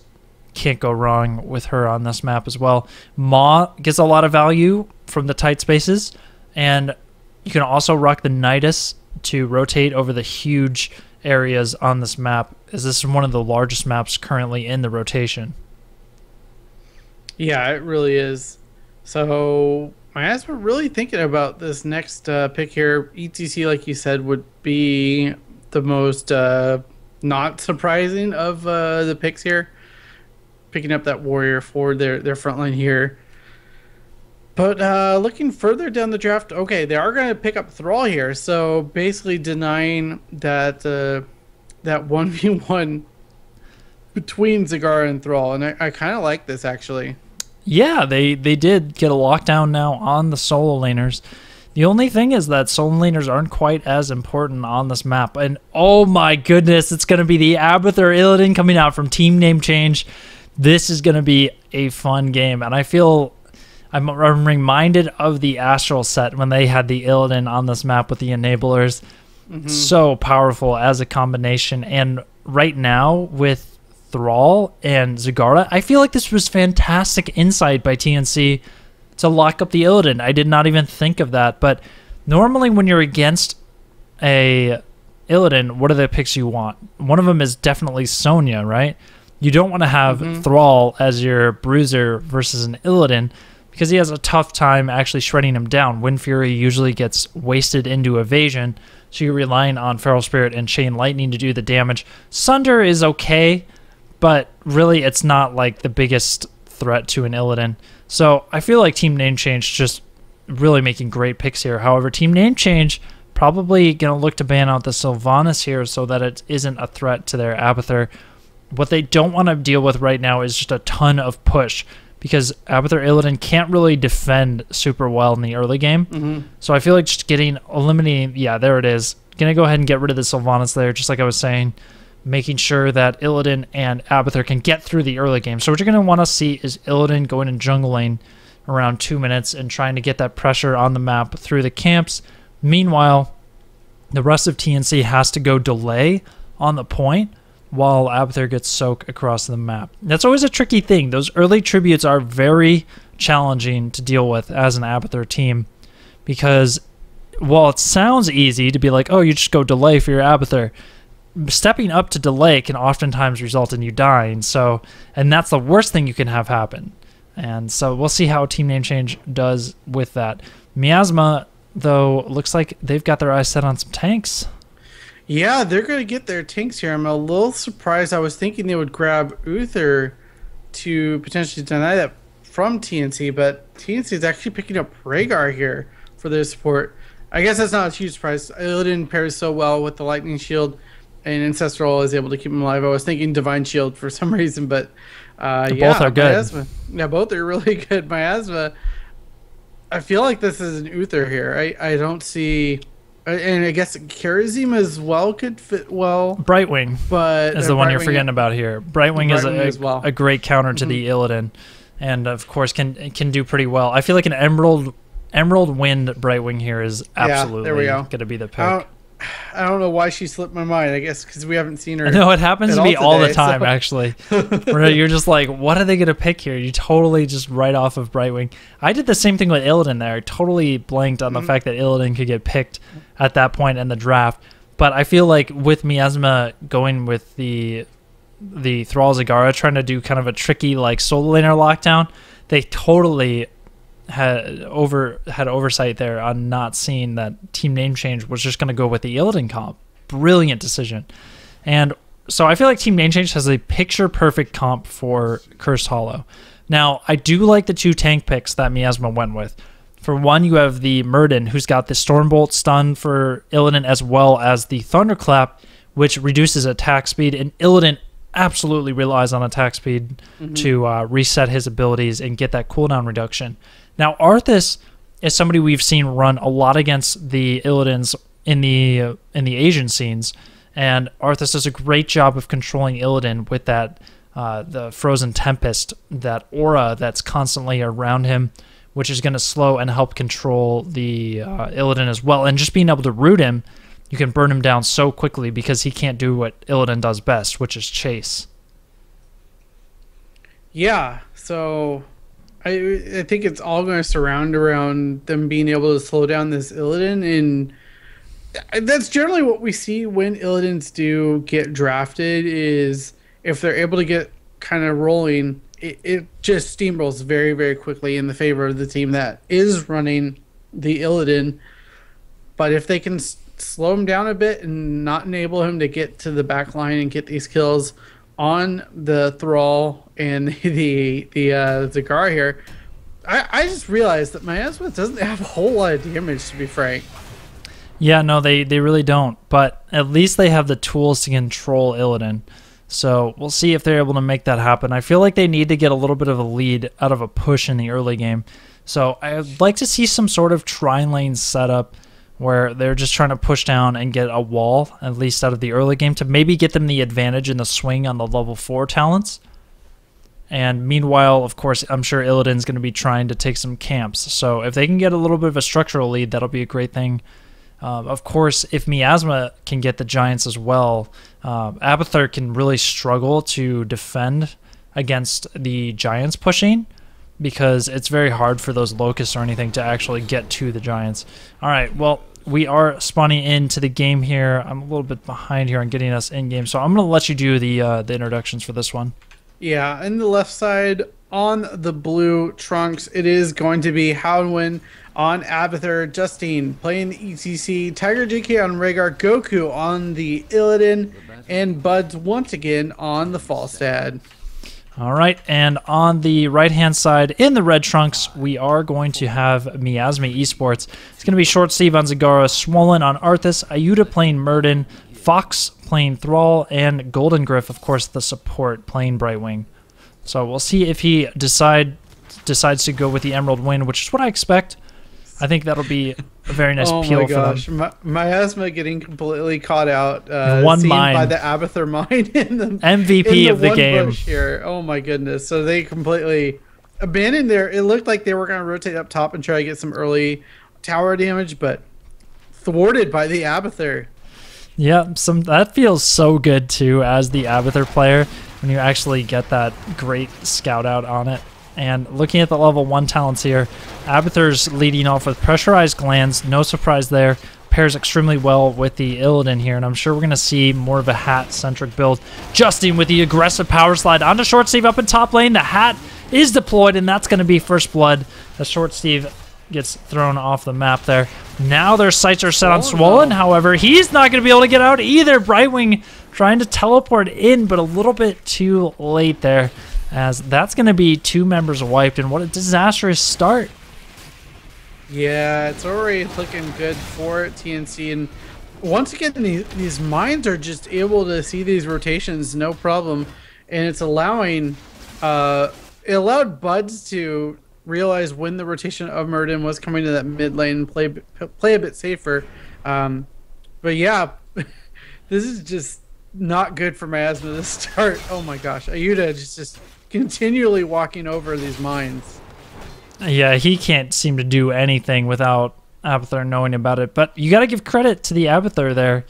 Speaker 1: can't go wrong with her on this map as well. Ma gets a lot of value from the tight spaces, and you can also rock the Nidus to rotate over the huge areas on this map, as this is one of the largest maps currently in the rotation.
Speaker 2: Yeah, it really is. So Miasma really thinking about this next pick here. ETC, like you said, would be the most not surprising of the picks here. Picking up that warrior for their front line here. But looking further down the draft, okay, they are going to pick up Thrall here. So basically denying that that 1v1 between Zagara and Thrall, and I kind of like this actually.
Speaker 1: Yeah, they did get a lockdown now on the solo laners. The only thing is that solo laners aren't quite as important on this map. And oh my goodness, it's going to be the Abathur Illidan coming out from Team Name Change. This is going to be a fun game. And I feel I'm reminded of the Astral set when they had the Illidan on this map with the enablers. So powerful as a combination. And right now with Thrall and Zagara, I feel like this was fantastic insight by TNC to lock up the Illidan. I did not even think of that, but normally when you're against a Illidan, what are the picks you want? One of them is definitely Sonya, right? You don't want to have Thrall as your bruiser versus an Illidan because he has a tough time actually shredding him down. Wind Fury usually gets wasted into evasion, so you're relying on Feral Spirit and Chain Lightning to do the damage. Sunder is okay, but really it's not like the biggest threat to an Illidan. So I feel like Team Name Change just really making great picks here. However, Team Name Change probably going to look to ban out the Sylvanas here so that it isn't a threat to their Abathur. What they don't want to deal with right now is just a ton of push because Abathur Illidan can't really defend super well in the early game. So I feel like just eliminating, yeah, there it is. Going to go ahead and get rid of the Sylvanas there, just like I was saying, making sure that Illidan and Abathur can get through the early game. So what you're going to want to see is Illidan going in jungle lane around 2 minutes and trying to get that pressure on the map through the camps. Meanwhile, the rest of TNC has to go delay on the point while Abathur gets soaked across the map. That's always a tricky thing. Those early tributes are very challenging to deal with as an Abathur team because while it sounds easy to be like, oh, you just go delay for your Abathur, stepping up to delay can oftentimes result in you dying. So, and that's the worst thing you can have happen. And so we'll see how Team Name Change does with that. Miasma, though, looks like they've got their eyes set on some tanks.
Speaker 2: Yeah, they're going to get their tanks here. I'm a little surprised. I was thinking they would grab Uther to potentially deny that from TNC, but TNC is actually picking up Rhaegar here for their support. I guess that's not a huge surprise. Illidan pairs so well with the Lightning Shield, and Ancestral is able to keep him alive. I was thinking Divine Shield for some reason, but
Speaker 1: both are good.
Speaker 2: Miasma, yeah, both are really good. Miasma, I feel like this is an Uther here. I don't see, and I guess Karazim as well could fit well.
Speaker 1: Brightwing,
Speaker 2: but
Speaker 1: is the one you're forgetting about here. Brightwing is a great counter to the Illidan, and of course can do pretty well. I feel like an Emerald Wind Brightwing here is absolutely going to be the pick.
Speaker 2: I don't know why she slipped my mind. I guess because we haven't seen her.
Speaker 1: No, it happens to me all the time, actually. Where you're just like, what are they going to pick here? You totally just write off of Brightwing. I did the same thing with Illidan there. I totally blanked on the fact that Illidan could get picked at that point in the draft. But I feel like with Miasma going with the Thrall Zagara, trying to do kind of a tricky like solo laner lockdown, they totally had oversight there on not seeing that Team Name Change was just going to go with the Illidan comp. Brilliant decision. And so I feel like Team Name Change has a picture-perfect comp for Cursed Hollow. Now, I do like the two tank picks that Miasma went with. For one, you have the Murden, who's got the Stormbolt stun for Illidan, as well as the Thunderclap, which reduces attack speed, and Illidan absolutely relies on attack speed to reset his abilities and get that cooldown reduction. Now, Arthas is somebody we've seen run a lot against the Illidans in the Asian scenes, and Arthas does a great job of controlling Illidan with that the Frozen Tempest, that aura that's constantly around him, which is going to slow and help control the Illidan as well. And just being able to root him, you can burn him down so quickly because he can't do what Illidan does best, which is chase.
Speaker 2: Yeah, so I think it's all going to surround around them being able to slow down this Illidan, and that's generally what we see when Illidans do get drafted. Is if they're able to get kind of rolling, it just steamrolls very, very quickly in the favor of the team that is running the Illidan. But if they can slow him down a bit and not enable him to get to the back line and get these kills on the Thrall and the Zagara here, I just realized that Miasma doesn't have a whole lot of damage, to be frank.
Speaker 1: Yeah, no, they really don't. But at least they have the tools to control Illidan. So we'll see if they're able to make that happen. I feel like they need to get a little bit of a lead out of a push in the early game. So I'd like to see some sort of tri-lane setup where they're just trying to push down and get a wall, at least out of the early game, to maybe get them the advantage in the swing on the level 4 talents. And meanwhile, of course, I'm sure Illidan's going to be trying to take some camps. So if they can get a little bit of a structural lead, that'll be a great thing. Of course, if Miasma can get the Giants as well, Abathur can really struggle to defend against the Giants pushing, because it's very hard for those locusts or anything to actually get to the Giants. All right, well, we are spawning into the game here. I'm a little bit behind here on getting us in-game, so I'm going to let you do the introductions for this one.
Speaker 2: Yeah, in the left side on the blue trunks, it is going to be Howdwin on Abathur, Justine playing the ECC, Tiger JK on Rhaegar, Goku on the Illidan, and Buds once again on the Falstad.
Speaker 1: All right, and on the right-hand side, in the red trunks, we are going to have Miasma eSports. It's going to be Short Steve on Zagara, Swollen on Arthas, Ayuda playing Murden, Fox playing Thrall, and Golden Griff, of course, the support, playing Brightwing. So we'll see if he decides to go with the Emerald Wind, which is what I expect. I think that'll be a very nice peel for them.
Speaker 2: Miasma getting completely caught out
Speaker 1: one mine
Speaker 2: by the Abathur mine in the
Speaker 1: MVP of the game
Speaker 2: here. Oh my goodness. So they completely abandoned their, it looked like they were going to rotate up top and try to get some early tower damage, but thwarted by the Abathur.
Speaker 1: Yeah, that feels so good too as the Abathur player when you actually get that great scout out on it. And looking at the level 1 talents here, Abathur's leading off with Pressurized Glands, no surprise there. Pairs extremely well with the Illidan here, and I'm sure we're going to see more of a hat-centric build. Justin with the aggressive power slide onto Short Steve up in top lane. The hat is deployed, and that's going to be first blood. The Short Steve gets thrown off the map there. Now their sights are set on Swollen, however. He's not going to be able to get out either. Brightwing trying to teleport in, but a little bit too late there, as that's going to be 2 members wiped, and what a disastrous start.
Speaker 2: Yeah, it's already looking good for TNC, and once again, these mines are just able to see these rotations no problem, and it's allowing, it allowed Buds to realize when the rotation of Murden was coming to that mid lane and play a bit safer. But yeah, this is just not good for Miasma to start. Oh my gosh, Ayuda just continually walking over these mines.
Speaker 1: Yeah, he can't seem to do anything without Abathur knowing about it. But you got to give credit to the Abathur there.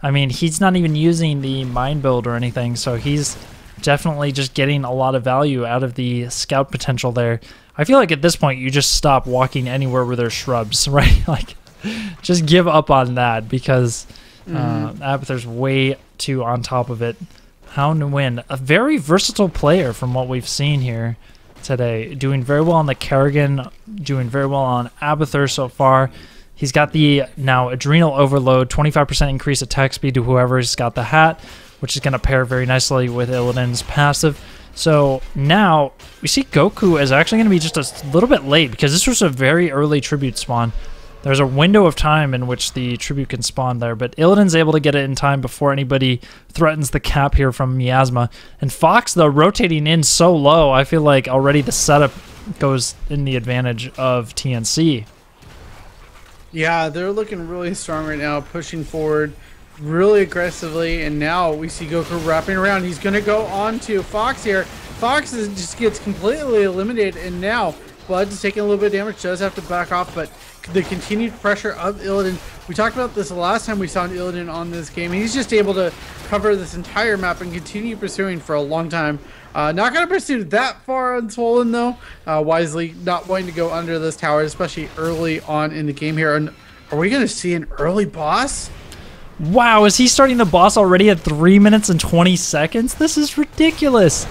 Speaker 1: I mean, he's not even using the mine build or anything, so he's definitely just getting a lot of value out of the scout potential there. I feel like at this point you just stop walking anywhere where there's shrubs, right? Like, just give up on that, because Abathur's way too on top of it. Howdwin, a very versatile player from what we've seen here today. Doing very well on the Kerrigan, doing very well on Abathur so far. He's got the now Adrenal Overload, 25% increased attack speed to whoever's got the hat, which is going to pair very nicely with Illidan's passive. So now we see Goku is actually going to be just a little bit late, because this was a very early tribute spawn. There's a window of time in which the tribute can spawn there, but Illidan's able to get it in time before anybody threatens the cap here from Miasma. And Fox, though, rotating in so low, I feel like already the setup goes in the advantage of TNC.
Speaker 2: Yeah, they're looking really strong right now, pushing forward really aggressively, and now we see Goku wrapping around. He's going to go on to Fox here. Fox just gets completely eliminated, and now Bud's taking a little bit of damage, does have to back off, but the continued pressure of Illidan, we talked about this the last time we saw Illidan on this game. He's just able to cover this entire map and continue pursuing for a long time. Not going to pursue that far on Swollen, though. Wisely not wanting to go under this tower, especially early on in the game here. And are we going to see an early boss?
Speaker 1: Wow, is he starting the boss already at 3 minutes and 20 seconds? This is ridiculous.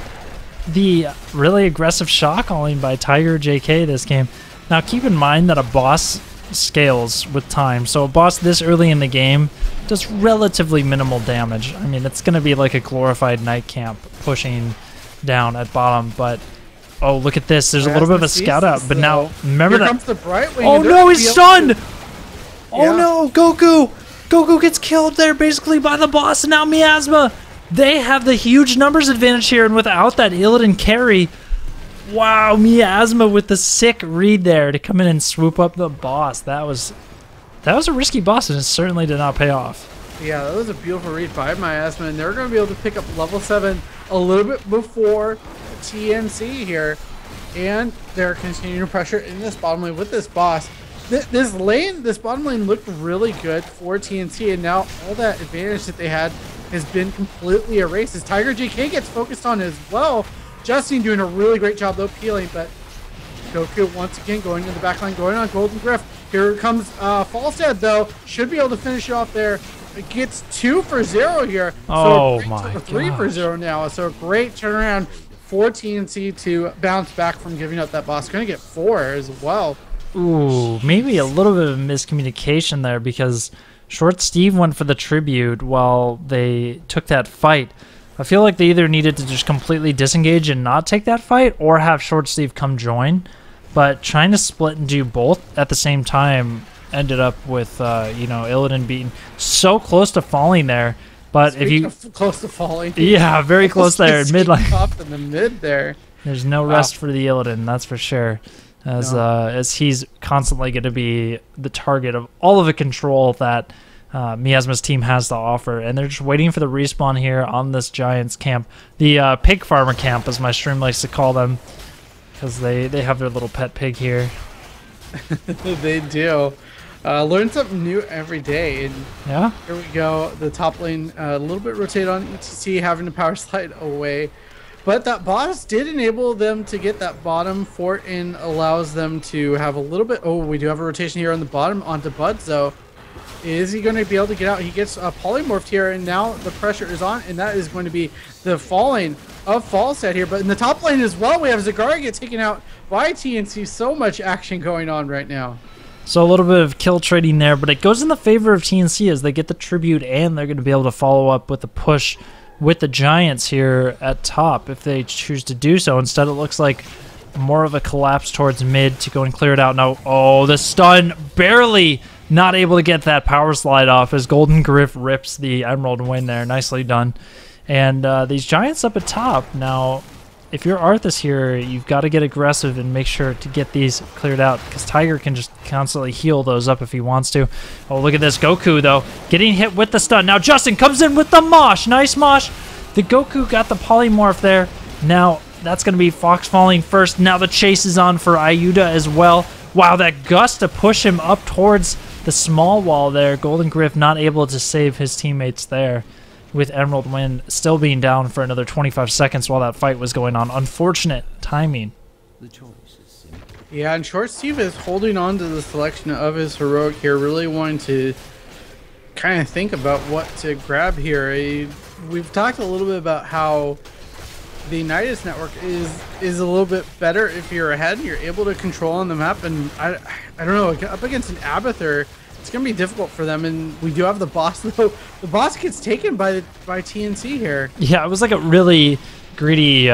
Speaker 1: The really aggressive shot calling by Tiger JK this game. Now keep in mind that a boss scales with time, so a boss this early in the game does relatively minimal damage. I mean, it's going to be like a glorified night camp pushing down at bottom, but oh, look at this. There's a little bit of a scout out, but now remember that.
Speaker 2: Here comes the Brightwing.
Speaker 1: Oh no, he's stunned! Oh no, Goku! Goku gets killed there basically by the boss, and now Miasma They have the huge numbers advantage here, and without that Illidan carry, wow, Miasma with the sick read there to come in and swoop up the boss. That was a risky boss, and it certainly did not pay off.
Speaker 2: Yeah, that was a beautiful read by Miasma, and they're going to be able to pick up level 7 a little bit before TNC here. And they're continuing pressure in this bottom lane with this boss. This bottom lane looked really good for TNC, and now all that advantage that they had has been completely erased as Tiger JK gets focused on as well. Justin doing a really great job though peeling, but Goku once again going in the backline, going on Golden Griff. Here comes Falstad though, should be able to finish it off there. It gets 2 for 0 here.
Speaker 1: Oh
Speaker 2: so
Speaker 1: my god.
Speaker 2: 3 for 0 now. So a great turnaround for TNC to bounce back from giving up that boss. Going to get 4 as well.
Speaker 1: Ooh, maybe a little bit of miscommunication there because Short Steve went for the tribute while they took that fight. I feel like they either needed to just completely disengage and not take that fight or have Short Steve come join. But trying to split and do both at the same time ended up with, Illidan being so close to falling there. But
Speaker 2: Speaking of close to falling.
Speaker 1: Yeah, very close there. Mid lane.
Speaker 2: Up in the mid there.
Speaker 1: There's no rest for the Illidan, that's for sure. As he's constantly going to be the target of all of the control that Miasma's team has to offer. And they're just waiting for the respawn here on this Giants camp. The pig farmer camp, as my stream likes to call them. Because they have their little pet pig here.
Speaker 2: They do. Learn something new every day. And
Speaker 1: yeah.
Speaker 2: Here we go. The top lane a little bit rotated on ETC, having to power slide away. But that boss did enable them to get that bottom fort and allows them to have a little bit. Oh, we do have a rotation here on the bottom onto Budzo. Is he going to be able to get out? He gets polymorphed here, and now the pressure is on, and that is going to be the falling of Falstad here. But in the top lane as well, we have Zagara get taken out by TNC. So much action going on right now.
Speaker 1: So a little bit of kill trading there, but it goes in the favor of TNC as they get the tribute, and they're going to be able to follow up with the push with the Giants here at top if they choose to do so. Instead, it looks like more of a collapse towards mid to go and clear it out. Now, oh, the stun barely not able to get that power slide off as Golden Griff rips the Emerald win there. Nicely done. And these Giants up at top. Now, if you're Arthas here, you've got to get aggressive and make sure to get these cleared out because Tiger can just constantly heal those up if he wants to. Oh, look at this. Goku, though, getting hit with the stun. Now, Justin comes in with the mosh. Nice mosh. The Goku got the polymorph there. Now, that's going to be Fox falling first. Now the chase is on for Ayuda as well. Wow, that gust to push him up towards the small wall there. Golden Griff not able to save his teammates there, with Emerald Wind still being down for another 25 seconds while that fight was going on. Unfortunate timing.
Speaker 3: The choice is simple.
Speaker 2: Yeah, and Short Steve is holding on to the selection of his heroic here, really wanting to kind of think about what to grab here. We've talked a little bit about how the Nidus network is a little bit better if you're ahead and you're able to control on the map, and I don't know, up against an Abathur, it's gonna be difficult for them. And we do have the boss though. The boss gets taken by TNC here.
Speaker 1: Yeah, it was like a really greedy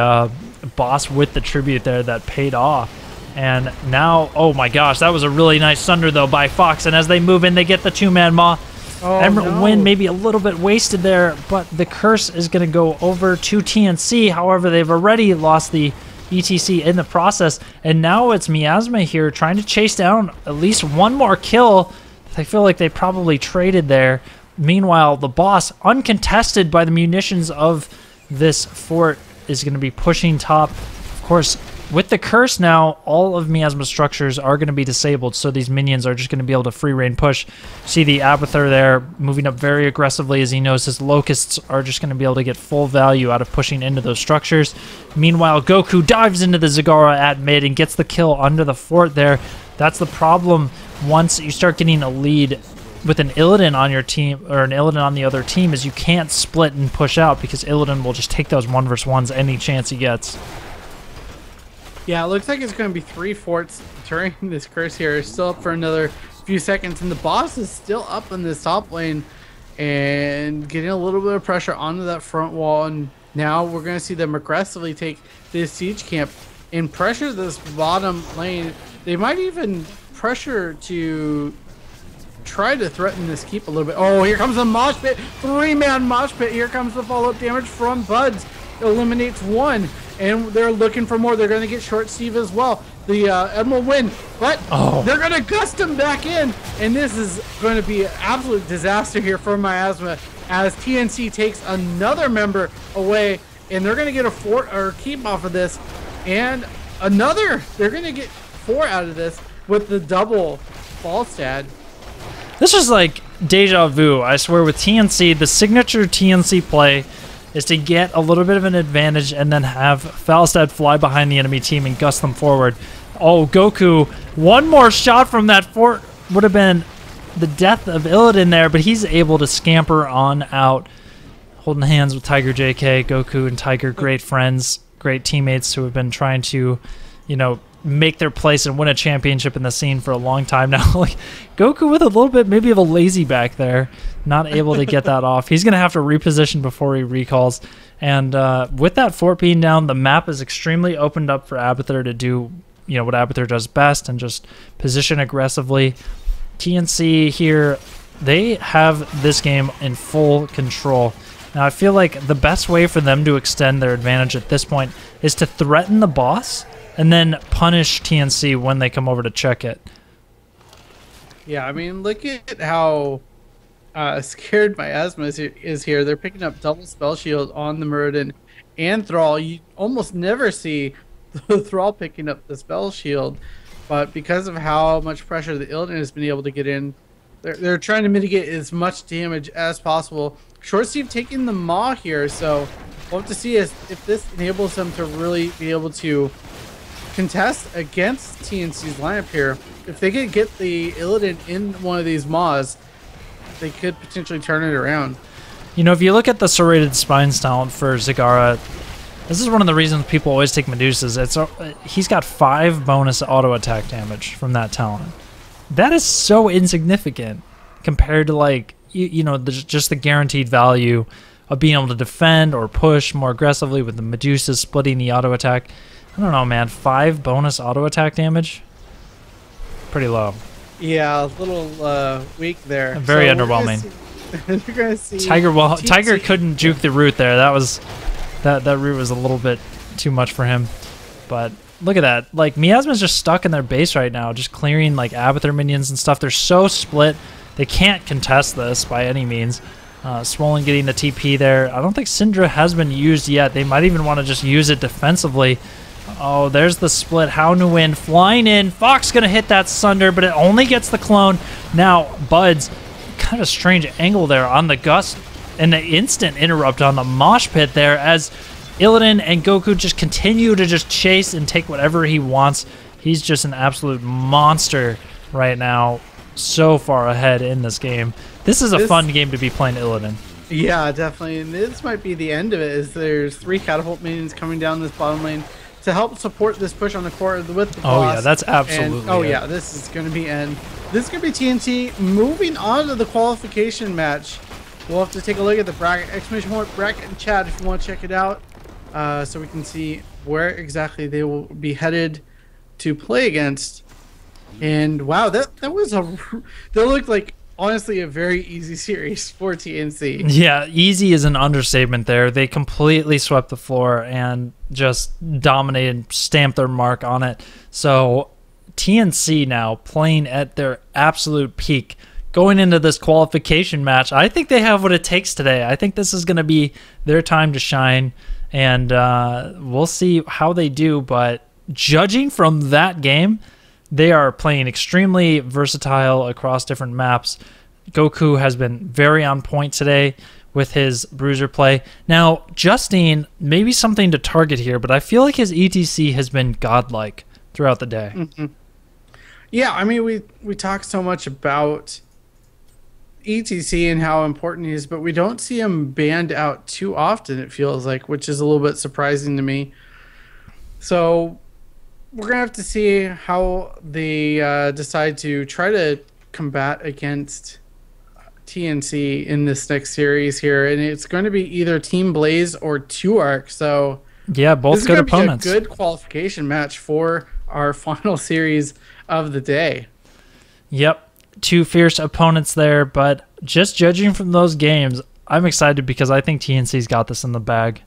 Speaker 1: boss with the tribute there that paid off. And now, oh my gosh, that was a really nice thunder though by Fox. And as they move in, they get the two-man maw.
Speaker 2: Oh,
Speaker 1: Emerald Wind maybe a little bit wasted there, but the curse is going to go over to TNC. However, they've already lost the ETC in the process, and now it's Miasma here trying to chase down at least one more kill. I feel like they probably traded there. Meanwhile, the boss, uncontested by the munitions of this fort, is going to be pushing top. Of course, with the curse now, all of Miasma's structures are going to be disabled, so these minions are just going to be able to free reign push. See the Abathur there moving up very aggressively as he knows his locusts are just going to be able to get full value out of pushing into those structures. Meanwhile, Goku dives into the Zagara at mid and gets the kill under the fort there. That's the problem once you start getting a lead with an Illidan on your team, or an Illidan on the other team, is you can't split and push out because Illidan will just take those 1v1s any chance he gets.
Speaker 2: Yeah, it looks like it's going to be 3 forts during this curse here. It's still up for another few seconds, and the boss is still up in this top lane and getting a little bit of pressure onto that front wall. And now we're going to see them aggressively take this siege camp and pressure this bottom lane. They might even pressure to try to threaten this keep a little bit. Oh, here comes the mosh pit. 3-man mosh pit. Here comes the follow-up damage from Buds. Eliminates one, and they're looking for more. They're going to get short Steve as well. The Ed will win, but they're going to gust him back in, and this is going to be an absolute disaster here for Miasma as TNC takes another member away, and they're going to get a fort or keep off of this, and they're going to get 4 out of this with the double fall stat.
Speaker 1: This is like deja vu. I swear with TNC, the signature TNC play is to get a little bit of an advantage and then have Falstad fly behind the enemy team and gust them forward. Oh, Goku, one more shot from that fort would have been the death of Illidan there, but he's able to scamper on out, holding hands with Tiger JK. Goku and Tiger, great friends, great teammates who have been trying to, make their place and win a championship in the scene for a long time now. Like Goku with a little bit maybe of a lazy back there, not able to get that off. He's going to have to reposition before he recalls. And with that fort being down, the map is extremely opened up for Abathur to do what Abathur does best and just position aggressively. TNC here, they have this game in full control. Now I feel like the best way for them to extend their advantage at this point is to threaten the boss and then punish TNC when they come over to check it.
Speaker 2: Yeah, I mean, look at how scared Miasma is here. They're picking up double spell shield on the Muradin and Thrall. You almost never see the Thrall picking up the spell shield, but because of how much pressure the Illidan has been able to get in, they're trying to mitigate as much damage as possible. Short Steve taking the Maw here, so we'll have to see if this enables them to really be able to contest against TNC's lineup here. If they could get the Illidan in one of these Maws, they could potentially turn it around.
Speaker 1: If you look at the serrated spines talent for Zagara, this is one of the reasons people always take Medusas. He's got 5 bonus auto attack damage from that talent. That is so insignificant compared to just the guaranteed value of being able to defend or push more aggressively with the Medusa splitting the auto attack. I don't know, man. 5 bonus auto attack damage? Pretty low.
Speaker 2: Yeah, a little weak there.
Speaker 1: Very underwhelming.
Speaker 2: You're gonna see
Speaker 1: Tiger couldn't juke the root there. That root was a little bit too much for him. But look at that. Like Miasma's just stuck in their base right now, just clearing like Abathur minions and stuff. They're so split. They can't contest this by any means. Swollen getting the TP there. I don't think Syndra has been used yet. They might even want to just use it defensively. Oh, there's the split. How Nguyen flying in. Fox going to hit that Sunder, but it only gets the clone. Now, Buds, kind of a strange angle there on the gust and the instant interrupt on the mosh pit there as Illidan and Goku just continue to just chase and take whatever he wants. He's just an absolute monster right now. So far ahead in this game. This is a fun game to be playing Illidan.
Speaker 2: Yeah, definitely. And this might be the end of it, as there's 3 catapult minions coming down this bottom lane to help support this push on the court with the boss.
Speaker 1: Oh yeah, that's absolutely
Speaker 2: yeah, this is going to be end. This is going to be TNT moving on to the qualification match. We'll have to take a look at the bracket, exclamation point bracket in chat if you want to check it out, so we can see where exactly they will be headed to play against. And wow, that looked like honestly a very easy series for TNC.
Speaker 1: Yeah, easy is an understatement there. They completely swept the floor and just dominated, stamped their mark on it. So TNC now playing at their absolute peak. Going into this qualification match, I think they have what it takes today. I think this is going to be their time to shine, and we'll see how they do. But judging from that game, they are playing extremely versatile across different maps. Goku has been very on point today with his bruiser play. Now, Justine, maybe something to target here, but I feel like his ETC has been godlike throughout the day.
Speaker 2: Mm-hmm. Yeah, I mean, we talk so much about ETC and how important he is, but we don't see him banned out too often, it feels like, which is a little bit surprising to me. So we're going to have to see how they decide to try to combat against TNC in this next series here. And it's going to be either Team Blaze or 2Arc. So
Speaker 1: yeah, both good opponents.
Speaker 2: Be a good qualification match for our final series of the day.
Speaker 1: Yep. two fierce opponents there, but just judging from those games, I'm excited because I think TNC's got this in the bag.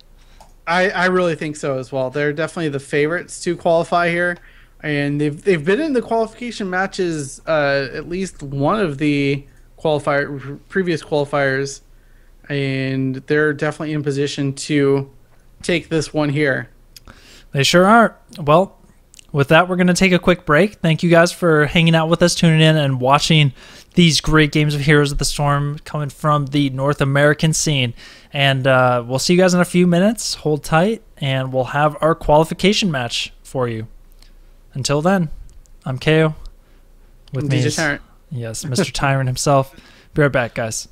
Speaker 2: I really think so as well. They're definitely the favorites to qualify here, and they've been in the qualification matches at least one of the previous qualifiers, and they're definitely in position to take this one here.
Speaker 1: They sure are. Well, with that, we're going to take a quick break. Thank you guys for hanging out with us, tuning in, and watching these great games of Heroes of the Storm coming from the North American scene. And we'll see you guys in a few minutes. Hold tight, and we'll have our qualification match for you. Until then, I'm Kaeyoh. With me is,
Speaker 2: Tyrant.
Speaker 1: yes, Mr. Tyrant himself. Be right back, guys.